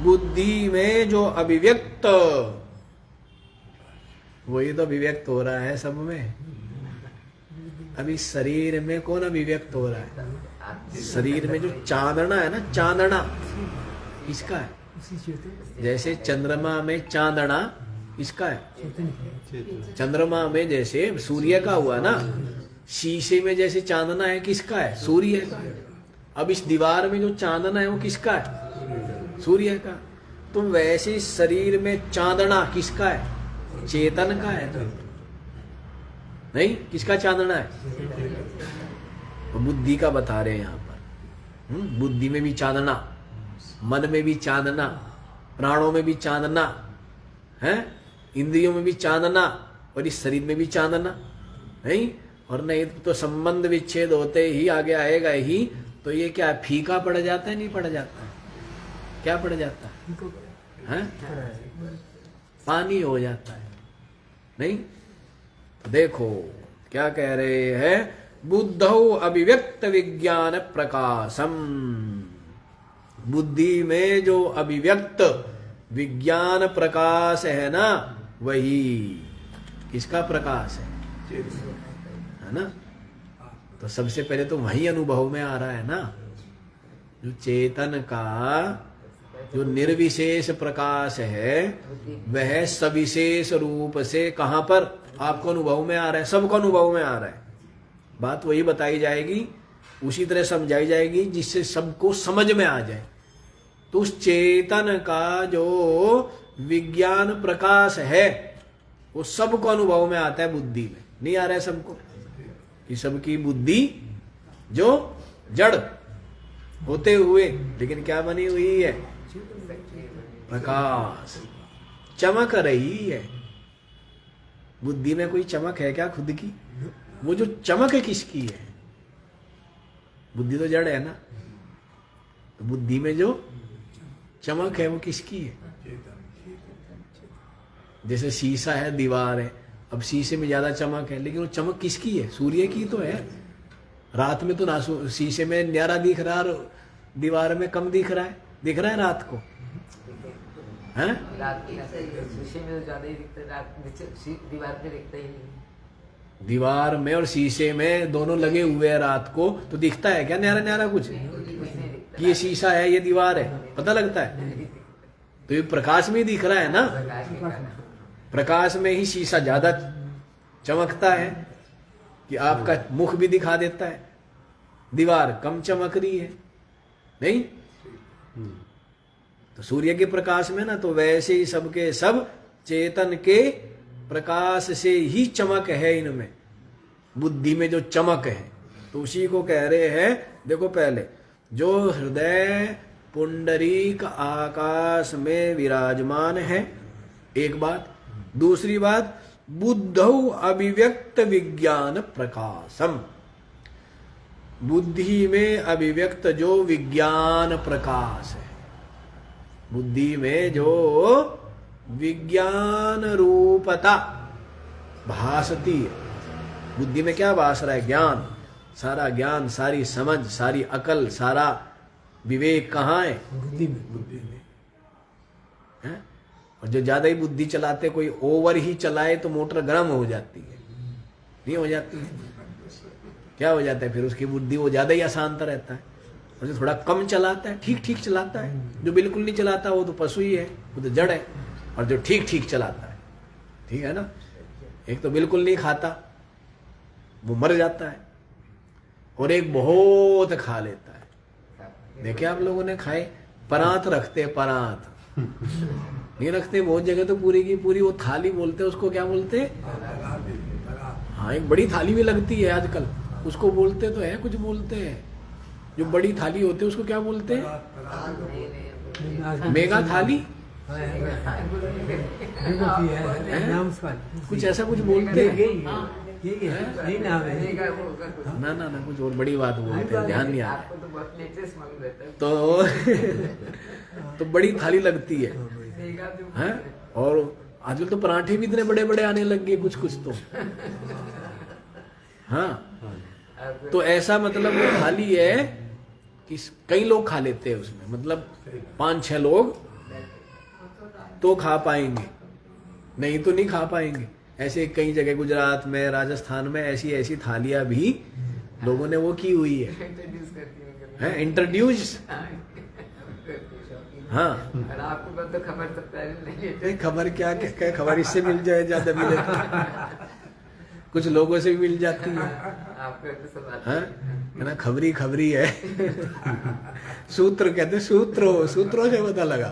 बुद्धि में जो अभिव्यक्त, वही तो अभिव्यक्त हो रहा है सब में। अभी शरीर में कौन अभिव्यक्त हो रहा है? शरीर में जो चांदना है ना, चांदना किसका है? जैसे चंद्रमा में चांदना किसका है? चंद्रमा में जैसे सूर्य का हुआ ना, शीशे में जैसे चांदना है किसका है? सूर्य का। अब इस दीवार में जो चांदना है वो किसका है? सूर्य का। तो वैसे शरीर में चांदना किसका है? चेतन का है। तो नहीं, किसका चांदना है? तो बुद्धि का बता रहे हैं यहाँ पर। बुद्धि में भी चांदना, मन में भी चांदना, प्राणों में भी चांदना है, इंद्रियों में भी चांदना, और इस शरीर में भी चांदना। नहीं, और नहीं तो संबंध विच्छेद होते ही आगे आएगा ही, तो ये क्या फीका पड़ जाता है? नहीं पड़ जाता है? क्या पड़ जाता है? पानी हो जाता है। नहीं, देखो क्या कह रहे हैं, बुद्धौ अभिव्यक्त विज्ञान प्रकाशम, बुद्धि में जो अभिव्यक्त विज्ञान प्रकाश है ना, वही किसका प्रकाश है ना? तो सबसे पहले तो वही अनुभव में आ रहा है ना, जो चेतन का जो निर्विशेष प्रकाश है वह सविशेष रूप से कहां पर आपको अनुभव में आ रहा है, सबको अनुभव में आ रहा है। बात वही बताई जाएगी, उसी तरह समझाई जाएगी जिससे सबको समझ में आ जाए। तो उस चेतन का जो विज्ञान प्रकाश है वो सबको अनुभव में आता है, बुद्धि में नहीं आ रहा है सबको। कि सबकी बुद्धि जो जड़ होते हुए लेकिन क्या बनी हुई है? प्रकाश, चमक रही है। बुद्धि में कोई चमक है क्या खुद की? वो जो चमक है किसकी है? बुद्धि तो जड़ है ना, तो बुद्धि में जो चमक है वो किसकी है? जैसे शीशा है, दीवार है, अब शीशे में ज्यादा चमक है, लेकिन वो चमक किसकी है? सूर्य की तो है। रात में तो ना शीशे में न्यारा दिख रहा है, दीवार में कम दिख रहा है। दिख रहा है रात को? हैं? शीशे में तो ज्यादा ही दिखता है, रात दीवार पे दिखता ही नहीं। दीवार में और शीशे में दोनों लगे हुए हैं रात को, तो दिखता है क्या न्यारा न्यारा कुछ? कि ये शीशा है, ये दीवार है, पता लगता है? तो ये प्रकाश में ही दिख रहा है ना, प्रकाश में ही शीशा ज्यादा चमकता है कि आपका मुख भी दिखा देता है, दीवार कम चमक रही है। नहीं, तो सूर्य के प्रकाश में ना, तो वैसे ही सबके सब चेतन के प्रकाश से ही चमक है इनमें, बुद्धि में जो चमक है। तो उसी को कह रहे हैं, देखो पहले जो हृदय पुंडरीक आकाश में विराजमान है, एक बात। दूसरी बात, बुद्धौ अभिव्यक्त विज्ञान प्रकाशम, बुद्धि में अभिव्यक्त जो विज्ञान प्रकाश है, बुद्धि में जो विज्ञान रूपता भासती है। बुद्धि में क्या भास रहा है? ज्ञान, सारा ज्ञान, सारी समझ, सारी अकल, सारा विवेक कहाँ है? बुद्धि में है? और जो ज्यादा ही बुद्धि चलाते, कोई ओवर ही चलाए तो मोटर गर्म हो जाती है, नहीं हो जाती है? क्या हो जाता है फिर? उसकी बुद्धि वो ज्यादा ही अशांत रहता है। और जो थोड़ा कम चलाता है, ठीक ठीक चलाता है, जो बिल्कुल नहीं चलाता वो तो पशु ही है, वो तो जड़ है। और जो ठीक ठीक चलाता है, ठीक है ना, एक तो बिल्कुल नहीं खाता, वो मर जाता है, और एक बहुत खा लेता है। देखे आप लोगों ने खाए? परांत रखते, परांत नहीं रखते बहुत जगह, तो पूरी की पूरी वो थाली बोलते हैं उसको, क्या बोलते हैं? हाँ, एक बड़ी थाली भी लगती है आजकल, उसको बोलते तो है, कुछ बोलते हैं। जो बड़ी थाली होती है उसको क्या बोलते हैं? मेगा थाली, कुछ ऐसा कुछ बोलते हैं ना ना ना, कुछ और बड़ी बात बोलते हैं, ध्यान नहीं आ रहा। तो बड़ी थाली लगती है, हैं? और आजकल तो पराठे भी इतने बड़े बड़े आने लग गए कुछ कुछ तो। हाँ, तो ऐसा मतलब वो थाली है कि कई लोग खा लेते हैं उसमें, मतलब 5-6 लोग तो खा पाएंगे, नहीं तो नहीं खा पाएंगे। ऐसे कई जगह गुजरात में, राजस्थान में ऐसी ऐसी थालियां भी लोगों ने वो की हुई है इंट्रोड्यूस। हाँ, और आपको तो खबर तो पहले नहीं, खबर क्या खबर इससे मिल जाए ज्यादा मिले तो कुछ लोगों से भी मिल जाती है। आपको तो सब आता हाँ, है ना, खबरी खबरी है। सूत्र कहते, सूत्रों से पता लगा,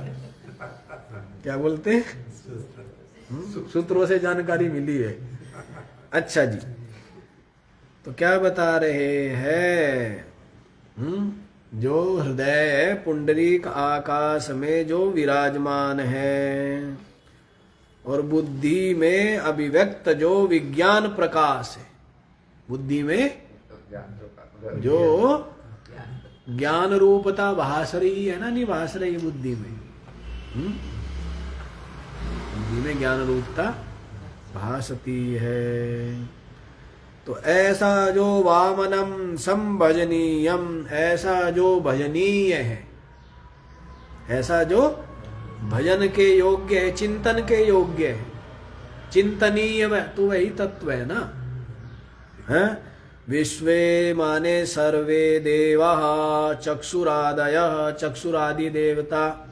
क्या बोलते हैं, सूत्रों से जानकारी मिली है। अच्छा जी, तो क्या बता रहे हैं, जो हृदय पुंडरीक आकाश में जो विराजमान है और बुद्धि में अभिव्यक्त जो विज्ञान प्रकाश है, बुद्धि में जो ज्ञान रूपता भास रही है ना, नहीं भास रही है बुद्धि में, बुद्धि में ज्ञान रूपता भासती है। तो ऐसा जो वामनम संभजनीयम, ऐसा जो भजनीय है, ऐसा जो भजन के योग्य है, चिंतन के योग्य है, चिंतनीय में तो वही तत्व है ना। है विश्वे माने सर्वे देवा, चक्षुरादयः चक्षुरादि देवता,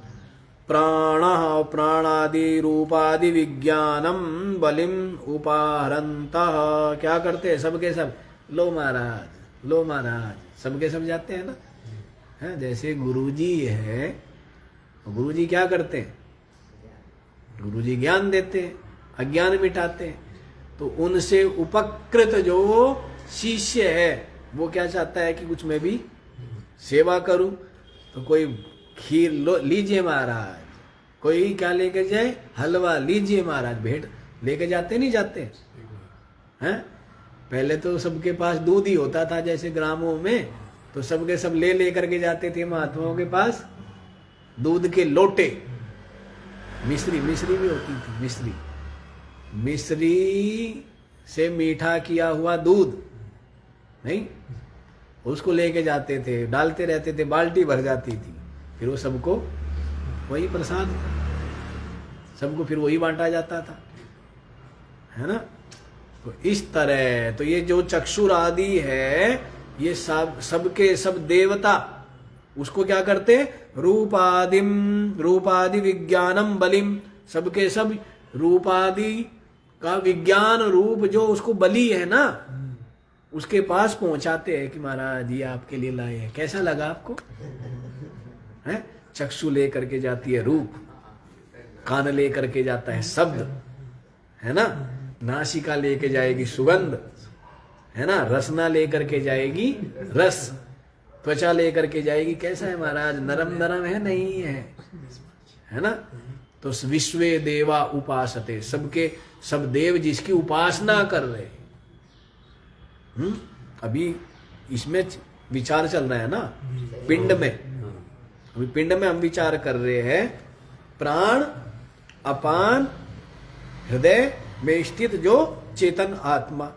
प्राणः प्राणादि रूपादि विज्ञानम बलिम उपाहरन्तः। क्या करते हैं सबके सब, लो महाराज लो महाराज, सबके सब जाते हैं ना। है जैसे गुरुजी है, गुरुजी क्या करते हैं, गुरुजी ज्ञान देते हैं, अज्ञान मिटाते हैं। तो उनसे उपकृत जो शिष्य है वो क्या चाहता है कि कुछ मैं भी सेवा करूं। तो कोई खीर लीजिए महाराज, कोई क्या लेके जाए, हलवा लीजिए महाराज, भेंट लेके जाते नहीं जाते हैं। पहले तो सबके पास दूध ही होता था, जैसे ग्रामों में, तो सबके सब ले करके जाते थे महात्माओं के पास दूध के लोटे। मिश्री भी होती थी, मिश्री से मीठा किया हुआ दूध नहीं, उसको लेके जाते थे, डालते रहते थे, बाल्टी भर जाती थी, फिर वो सबको वही प्रसाद, सबको फिर वही बांटा जाता था, है ना। तो इस तरह तो ये जो चक्षुर आदि है, ये सबके सब देवता उसको क्या करते, रूपादि विज्ञानम बलिम, सबके सब रूपादि का विज्ञान रूप जो उसको बलि है ना, उसके पास पहुंचाते हैं कि महाराज ये आपके लिए लाए हैं। कैसा लगा आपको, है? चक्षु ले करके जाती है रूप, कान ले करके जाता है शब्द, है ना, नासिका लेके जाएगी सुगंध, है ना, रसना ले करके जाएगी रस, त्वचा ले करके जाएगी कैसा है महाराज, नरम है नहीं है ना। तो विश्वे देवा उपासते, सबके सब देव जिसकी उपासना कर रहे हैं। अभी इसमें विचार चल रहा है ना, पिंड में, अभी पिंड में हम विचार कर रहे हैं, प्राण अपान हृदय में स्थित जो चेतन आत्मा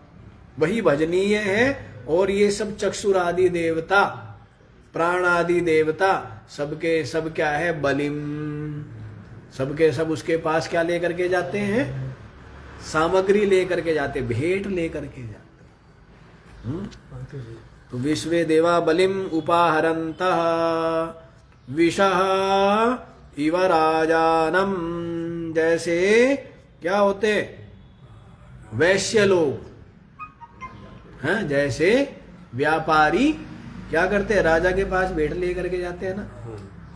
वही भजनीय है। और ये सब चक्षुर आदि देवता, प्राण आदि देवता, सबके सब क्या है, बलिम, सबके सब उसके पास क्या लेकर के जाते हैं, सामग्री लेकर के जाते, भेंट लेकर के जाते। तो विश्वे देवा बलिम उपाहरन्तः विषः इव राजानम, जैसे क्या होते वैश्य लोग हैं, जैसे व्यापारी क्या करते हैं, राजा के पास भेंट लेकर के जाते हैं ना।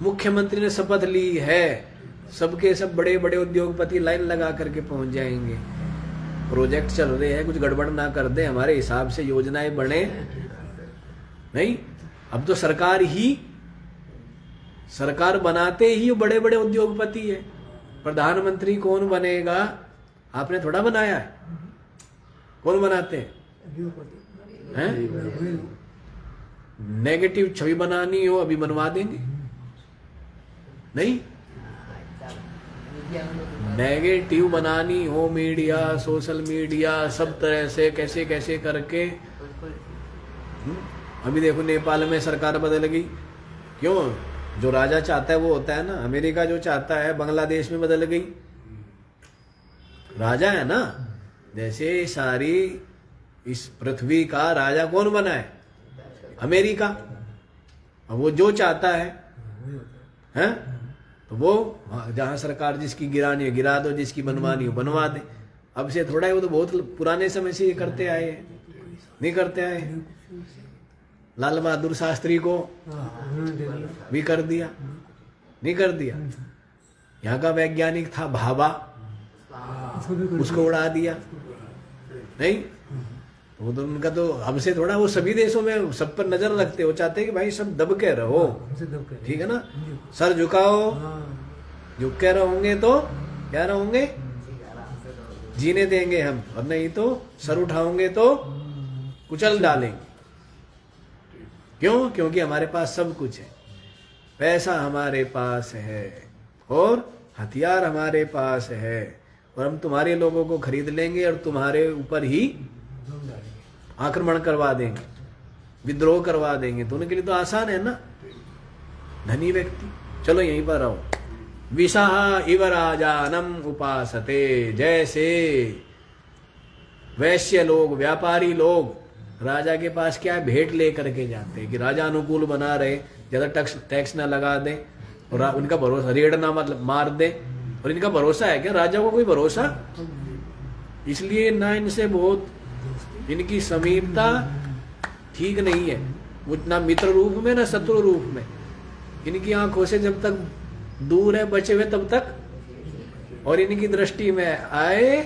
मुख्यमंत्री ने शपथ ली है, सबके सब बड़े बड़े उद्योगपति लाइन लगा करके पहुंच जाएंगे। प्रोजेक्ट चल रहे हैं, कुछ गड़बड़ ना कर दे, हमारे हिसाब से योजनाएं बने नहीं। अब तो सरकार बनाते ही बड़े बड़े उद्योगपति है। प्रधानमंत्री कौन बनेगा, आपने थोड़ा बनाया है, कौन बनाते हैं? नेगेटिव छवि बनानी हो अभी बनवा देंगे नहीं, नेगेटिव बनानी हो मीडिया, सोशल मीडिया, सब तरह से कैसे कैसे करके। अभी देखो नेपाल में सरकार बदल गई, क्यों? जो राजा चाहता है वो होता है ना। अमेरिका जो चाहता है, बांग्लादेश में बदल गई, राजा है ना। जैसे सारी इस पृथ्वी का राजा कौन बना है? अमेरिका। अब वो जो चाहता है हैं, तो वो जहां सरकार जिसकी गिरानी है गिरा दो, जिसकी बनवानी हो बनवा दे। अब से थोड़ा है, वो तो बहुत पुराने समय से ये करते आए हैं, नहीं करते आए हैं। लाल बहादुर शास्त्री को भी कर दिया, नहीं कर दिया। यहाँ का वैज्ञानिक था भाभा, उसको उड़ा दिया, नहीं। वो तो उनका तो अब से थोड़ा, वो सभी देशों में सब पर नजर रखते, वो चाहते हैं कि भाई सब दब के रहो, ठीक है ना। सर झुकाओ, झुक के रहोगे तो क्या रहोगे, जीने देंगे हम, और नहीं तो सर उठाओगे तो कुचल डालेंगे। क्यों? क्योंकि हमारे पास सब कुछ है, पैसा हमारे पास है और हथियार हमारे पास है, और हम तुम्हारे लोगों को खरीद लेंगे और तुम्हारे ऊपर ही आक्रमण करवा देंगे, विद्रोह करवा देंगे। तो उनके लिए तो आसान है ना, धनी व्यक्ति। चलो यहीं पर आओ। विशाह इव राजानम उपासते, जैसे वैश्य लोग, व्यापारी लोग राजा के पास क्या है, भेंट लेकर के जाते हैं कि राजा अनुकूल बना रहे, ज्यादा टैक्स ना लगा दे, और उनका भरोसा, रेड ना मतलब मार दे। और इनका भरोसा है क्या? राजा को कोई भरोसा? इसलिए ना इनसे बहुत इनकी समीपता ठीक नहीं है, वो ना मित्र रूप में ना शत्रु रूप में। इनकी आंखों से जब तक दूर है बचे हुए तब तक, और इनकी दृष्टि में आए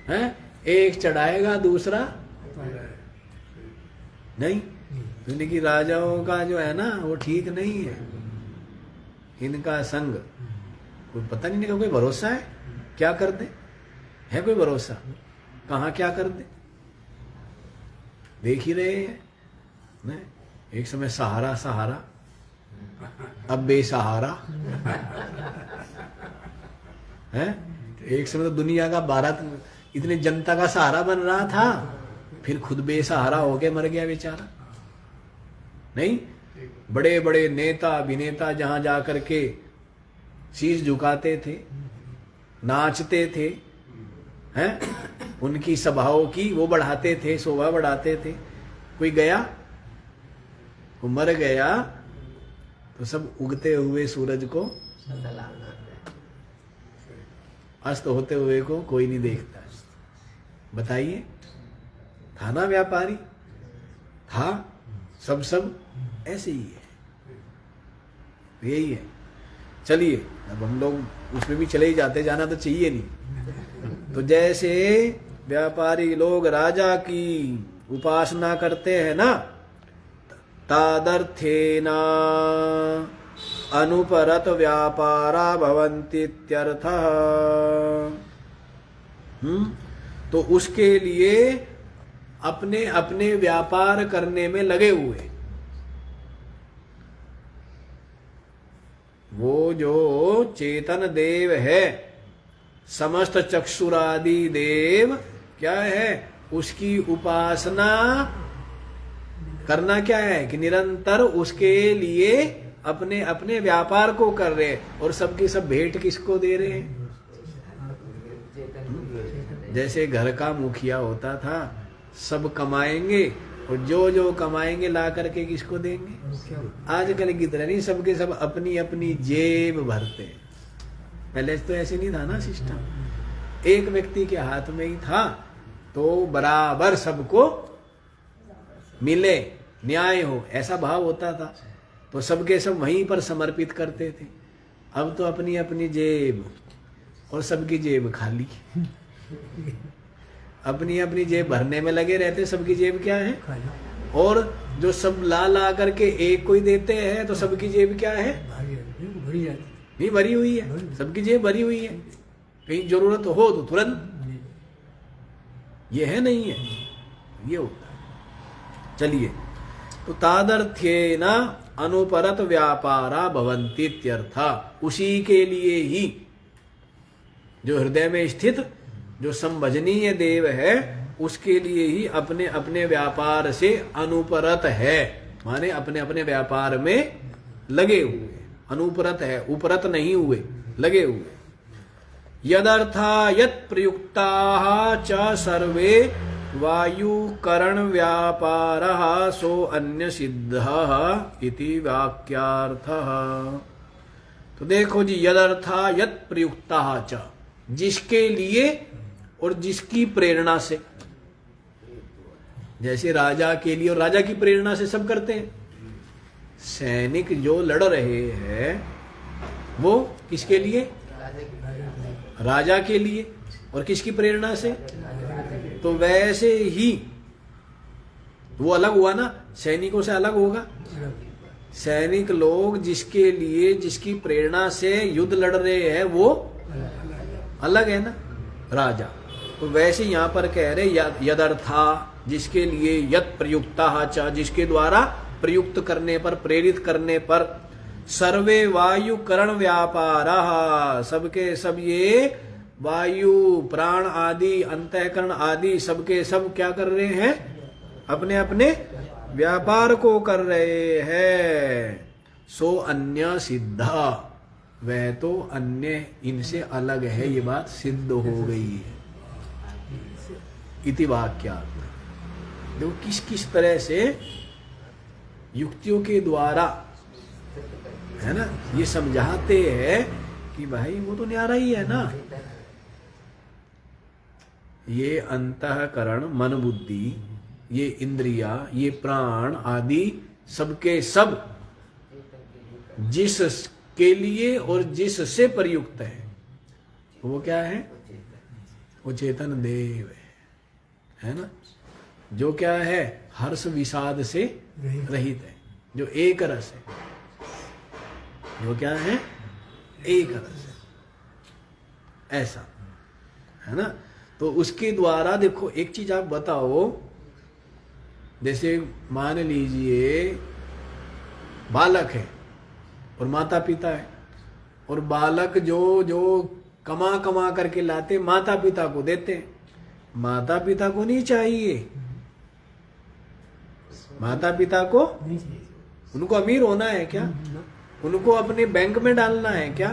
हैं, एक चढ़ाएगा दूसरा नहीं। तो इनकी राजाओं का जो है ना वो ठीक नहीं है, इनका संग। कोई पता नहीं, इनका कोई भरोसा है क्या कर दे, है कोई भरोसा? कहाँ क्या कर दे, देख ही रहे हैं नहीं? एक समय सहारा सहारा, अब बेसहारा है। एक समय तो दुनिया का, भारत इतनी जनता का सहारा बन रहा था, फिर खुद बेसहारा होके मर गया बेचारा, नहीं। बड़े बड़े नेता अभिनेता जहां जाकर के शीश झुकाते थे, नाचते थे, हैं, उनकी सभाओं की वो बढ़ाते थे, शोभा बढ़ाते थे, कोई गया, वो मर गया, तो सब उगते हुए सूरज को, अस्त होते हुए को कोई नहीं देखता। बताइए, था ना व्यापारी, था, सब ऐसे ही है, यही है। चलिए अब हम लोग उसमें भी चले ही जाते, जाना तो चाहिए नहीं। तो जैसे व्यापारी लोग राजा की उपासना करते हैं ना, तादर्थेना अनुपरत व्यापारा भवन्तीत्यर्थः। तो उसके लिए अपने अपने व्यापार करने में लगे हुए, वो जो चेतन देव है, समस्त चक्षुरादि देव क्या है, उसकी उपासना करना क्या है कि निरंतर उसके लिए अपने अपने व्यापार को कर रहे हैं। और सबकी सब भेंट किसको दे रहे हैं? जैसे घर का मुखिया होता था, सब कमाएंगे और जो जो कमाएंगे ला करके किसको देंगे? आजकल की तरह नहीं, सबके सब अपनी अपनी जेब भरते हैं। पहले तो ऐसे नहीं था ना सिस्टम, एक व्यक्ति के हाथ में ही था तो बराबर सबको मिले, न्याय हो, ऐसा भाव होता था। तो सबके सब वहीं पर समर्पित करते थे। अब तो अपनी अपनी जेब, और सबकी जेब खाली, अपनी अपनी जेब भरने में लगे रहते। सबकी जेब क्या है? और जो सब ला ला करके एक को ही देते हैं, तो सबकी जेब क्या है? नहीं भरी हुई है, सबकी जेब भरी हुई है। कहीं जरूरत हो तो तुरंत, ये है नहीं है, ये होता है। चलिए, तो तादर्थ्येन अनुपरत व्यापारा भवन्तीत्यर्थ, उसी के लिए ही जो हृदय में स्थित जो संभजनीय देव है उसके लिए ही अपने अपने व्यापार से अनुपरत है, माने अपने अपने व्यापार में लगे हुए, अनुपरत है, उपरत नहीं हुए, लगे हुए। यदर्था यत् प्रयुक्ताः च सर्वे वायुकरण व्यापारः सो अन्य सिद्धः इति वाक्यार्थः। तो देखो जी, यदर्था यत् प्रयुक्ताः च, जिसके लिए और जिसकी प्रेरणा से, जैसे राजा के लिए और राजा की प्रेरणा से सब करते हैं। सैनिक जो लड़ रहे हैं वो किसके लिए? राजा के लिए। और किसकी प्रेरणा से? तो वैसे ही वो अलग हुआ ना, सैनिकों से अलग होगा। सैनिक लोग जिसके लिए जिसकी प्रेरणा से युद्ध लड़ रहे हैं वो अलग है ना, राजा। तो वैसे यहां पर कह रहे यदर्था, जिसके लिए, यत् प्रयुक्ता च, जिसके द्वारा प्रयुक्त करने पर, प्रेरित करने पर, सर्वे वायु करण व्यापार, सबके सब ये वायु प्राण आदि अंतःकरण आदि सबके सब क्या कर रहे हैं? अपने अपने व्यापार को कर रहे हैं। सो अन्य सिद्धा, वह तो अन्य इनसे अलग है, ये बात सिद्ध हो गई है। इति वाक्यार्थ। देखो किस किस तरह से युक्तियों के द्वारा, है ना, ये समझाते हैं कि भाई वो तो न्यारा ही है ना। ये अंतःकरण, मन बुद्धि, ये इंद्रिया, ये प्राण आदि सबके सब जिसके लिए और जिससे प्रयुक्त है वो क्या है? वो चेतन देव है ना, जो क्या है? हर्ष विषाद से रहित है, जो एक रस है, जो क्या है? एक रस है, ऐसा है ना। तो उसके द्वारा देखो एक चीज आप बताओ, जैसे मान लीजिए बालक है और माता पिता है, और बालक जो जो कमा कमा करके लाते माता पिता को देते, माता पिता को नहीं चाहिए, माता पिता को, उनको अमीर होना है क्या? उनको अपने बैंक में डालना है क्या?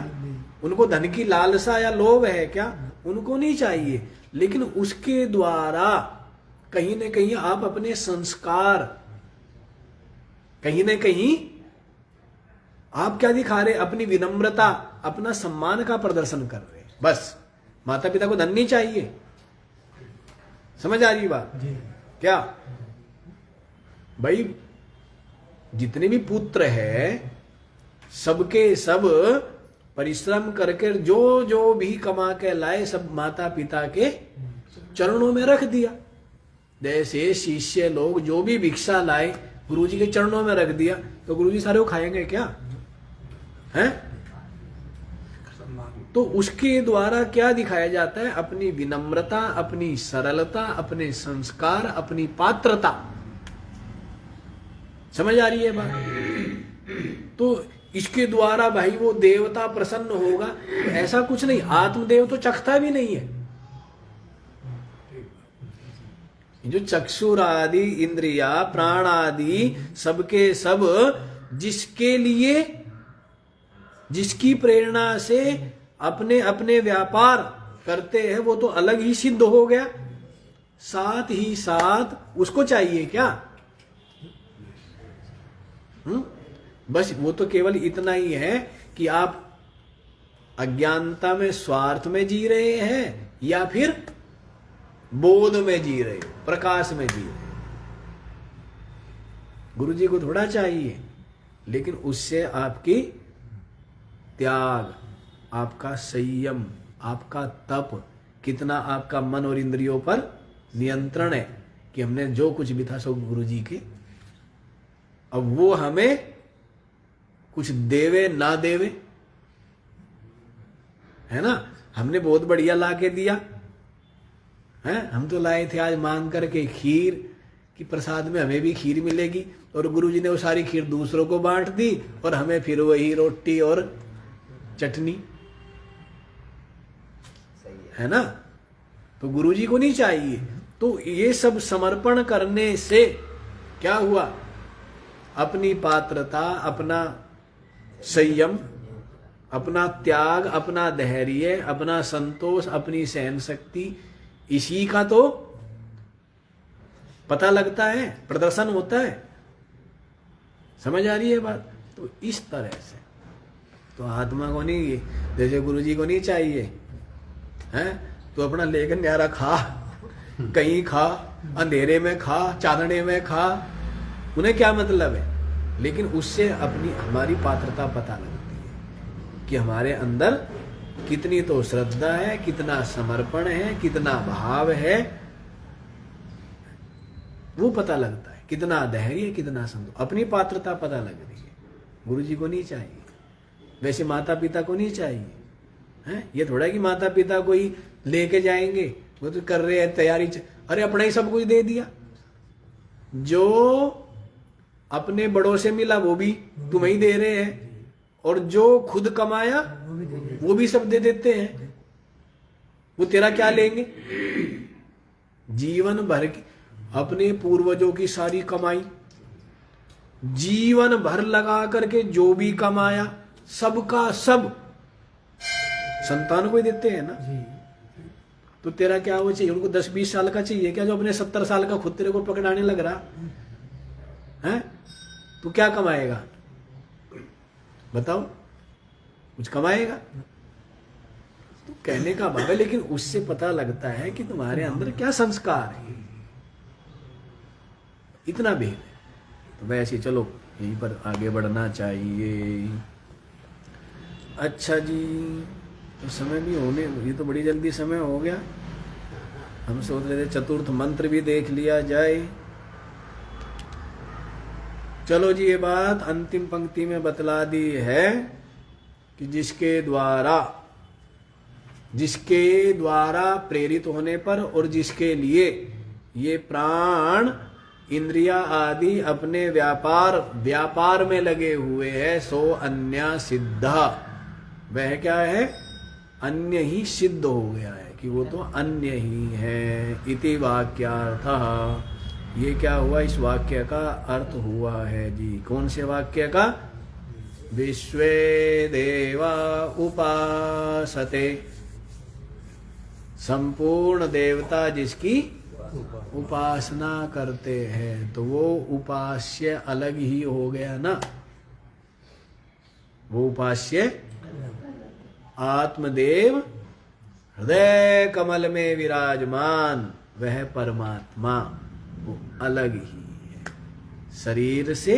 उनको धन की लालसा या लोभ है क्या? उनको नहीं चाहिए। लेकिन उसके द्वारा कहीं न कहीं आप अपने संस्कार, कहीं न कहीं आप क्या दिखा रहे? अपनी विनम्रता, अपना सम्मान का प्रदर्शन कर रहे। बस माता पिता को धन नहीं चाहिए। समझ आ रही बात? क्या भाई, जितने भी पुत्र है सबके सब परिश्रम करके जो जो भी कमा के लाए सब माता पिता के चरणों में रख दिया। जैसे शिष्य लोग जो भी भिक्षा लाए गुरुजी के चरणों में रख दिया, तो गुरुजी सारे वो खाएंगे क्या? हैं? तो उसके द्वारा क्या दिखाया जाता है? अपनी विनम्रता, अपनी सरलता, अपने संस्कार, अपनी पात्रता। समझ आ रही है बात? तो इसके द्वारा भाई वो देवता प्रसन्न होगा। तो ऐसा कुछ नहीं, आत्मदेव तो चखता भी नहीं है। जो चक्षुर आदि इंद्रिया प्राण आदि सबके सब जिसके लिए, जिसकी प्रेरणा से अपने अपने व्यापार करते हैं, वो तो अलग ही सिद्ध हो गया। साथ ही साथ उसको चाहिए क्या? बस वो तो केवल इतना ही है कि आप अज्ञानता में, स्वार्थ में जी रहे हैं या फिर बोध में जी रहे हो, प्रकाश में जी रहे हो। गुरुजी को थोड़ा चाहिए, लेकिन उससे आपकी त्याग, आपका संयम, आपका तप, कितना आपका मन और इंद्रियों पर नियंत्रण है कि हमने जो कुछ भी था सब गुरुजी के। अब वो हमें कुछ देवे ना देवे, है ना। हमने बहुत बढ़िया ला के दिया है। हम तो लाए थे आज मांग करके खीर कि प्रसाद में हमें भी खीर मिलेगी, और गुरुजी ने वो सारी खीर दूसरों को बांट दी और हमें फिर वही रोटी और चटनी। है ना, तो गुरुजी को नहीं चाहिए। तो ये सब समर्पण करने से क्या हुआ, अपनी पात्रता, अपना संयम, अपना त्याग, अपना धैर्य, अपना संतोष, अपनी सहन शक्ति, इसी का तो पता लगता है, प्रदर्शन होता है। समझ आ रही है बात? तो इस तरह से तो आत्मा को नहीं, जैसे गुरुजी को नहीं चाहिए हैं, तो अपना लेकर न्यारा खा, कहीं खा, अंधेरे में खा, चांदने में खा, उन्हें क्या मतलब है। लेकिन उससे अपनी हमारी पात्रता पता लगती है कि हमारे अंदर कितनी तो श्रद्धा है, कितना समर्पण है, कितना भाव है, वो पता लगता है, कितना धैर्य, कितना संतोष, अपनी पात्रता पता लग रही है। गुरुजी को नहीं चाहिए, वैसे माता पिता को नहीं चाहिए हैं। ये थोड़ा कि माता पिता को ही लेके जाएंगे, वो तो कर रहे हैं तैयारी, अरे अपना ही सब कुछ दे दिया। जो अपने बड़ों से मिला वो भी तुम्हें ही दे रहे हैं, और जो खुद कमाया वो भी सब दे देते हैं। वो तेरा क्या लेंगे? जीवन भर की अपने पूर्वजों की सारी कमाई जीवन भर लगा करके जो भी कमाया सबका सब संतान को ही देते हैं ना। तो तेरा क्या वो चाहिए? उनको 10-20 साल का चाहिए क्या, जो अपने 70 साल का खुद तेरे को पकड़ाने लग रहा है? तू क्या कमाएगा बताओ? कुछ कमाएगा? तो कहने का भाव है, लेकिन उससे पता लगता है कि तुम्हारे अंदर क्या संस्कार है, इतना भेद है। तो वैसे चलो यहीं पर आगे बढ़ना चाहिए। अच्छा जी, तो समय भी होने, ये तो बड़ी जल्दी समय हो गया। हम सोच रहे थे चतुर्थ मंत्र भी देख लिया जाए। चलो जी, ये बात अंतिम पंक्ति में बतला दी है कि जिसके द्वारा प्रेरित होने पर और जिसके लिए ये प्राण इंद्रिया आदि अपने व्यापार में लगे हुए हैं, सो अन्य सिद्धा, वह क्या है? अन्य ही सिद्ध हो गया है, कि वो तो अन्य ही है। इति वाक्यार्थः, ये क्या हुआ? इस वाक्य का अर्थ हुआ है जी। कौन से वाक्य का? विश्वे देवा उपासते, संपूर्ण देवता जिसकी उपासना करते हैं, तो वो उपास्य अलग ही हो गया ना। वो उपास्य आत्मदेव हृदय कमल में विराजमान, वह परमात्मा वो अलग ही है शरीर से।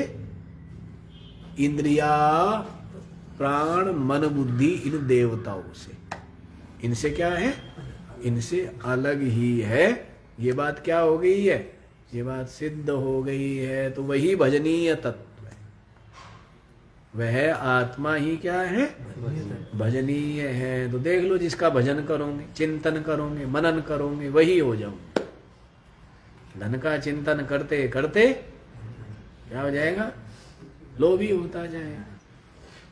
इंद्रिया, प्राण, मन, बुद्धि, इन देवताओं से, इनसे क्या है? इनसे अलग ही है। ये बात क्या हो गई है? ये बात सिद्ध हो गई है। तो वही भजनीय तत्व है, वह आत्मा ही क्या है? भजनीय है। तो देख लो, जिसका भजन करोगे, चिंतन करोगे, मनन करोगे, वही हो जाओगे। धन का चिंतन करते करते क्या हो जाएगा? लोभी होता जाएगा।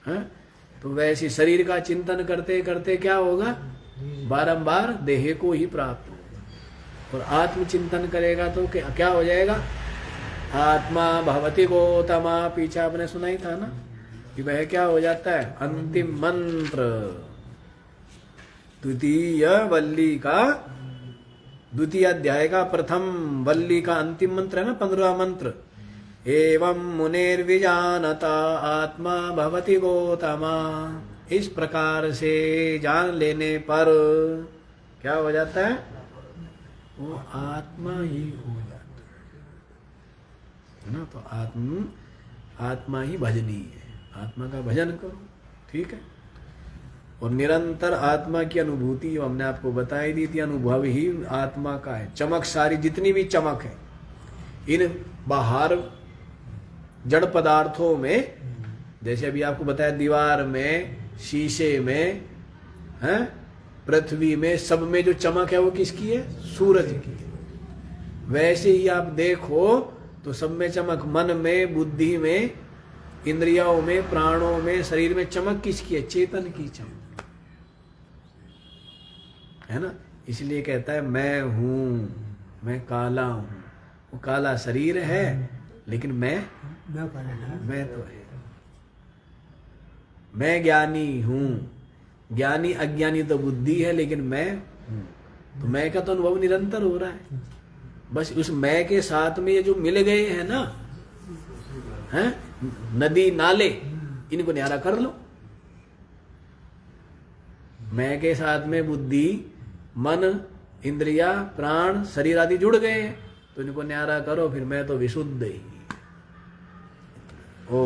हाँ? तो वैसे शरीर का चिंतन करते करते क्या होगा? बारंबार देह को ही प्राप्त होगा। और आत्म चिंतन करेगा तो क्या हो जाएगा? आत्मा भवति गौतमा, पीछे आपने सुना ही था ना कि वह क्या हो जाता है? अंतिम मंत्र, द्वितीय वल्ली का, द्वितीय अध्याय का प्रथम वल्ली का अंतिम मंत्र है ना, 15वां मंत्र। एवं मुनिर्विजानता आत्मा भवति गौतमा, इस प्रकार से जान लेने पर क्या हो जाता है? वो आत्मा ही हो जाता है ना। तो आत्मा ही भजनीय है। आत्मा का भजन करो, ठीक है। और निरंतर आत्मा की अनुभूति हमने आपको बताई दी थी, अनुभव ही आत्मा का है। चमक, सारी जितनी भी चमक है इन बाहर जड़ पदार्थों में, जैसे अभी आपको बताया दीवार में, शीशे में, हैं, पृथ्वी में, सब में जो चमक है वो किसकी है? सूरज की है। वैसे ही आप देखो तो सब में चमक, मन में, बुद्धि में, इंद्रियों में, प्राणों में, शरीर में चमक किसकी है? चेतन की चमक। है ना। इसलिए कहता है मैं हूं, मैं काला हूं। वो काला शरीर है लेकिन मैं तो है। मैं ज्ञानी हूं, ज्ञानी अज्ञानी तो बुद्धि है लेकिन मैं हूं। तो मैं का तो अनुभव निरंतर हो रहा है। बस उस मैं के साथ में ये जो मिल गए हैं ना, हैं नदी नाले, इनको न्यारा कर लो। मैं के साथ में बुद्धि, मन, इंद्रिया, प्राण, शरीर आदि जुड़ गए हैं, तो इनको न्यारा करो, फिर मैं तो विशुद्ध ही। ओ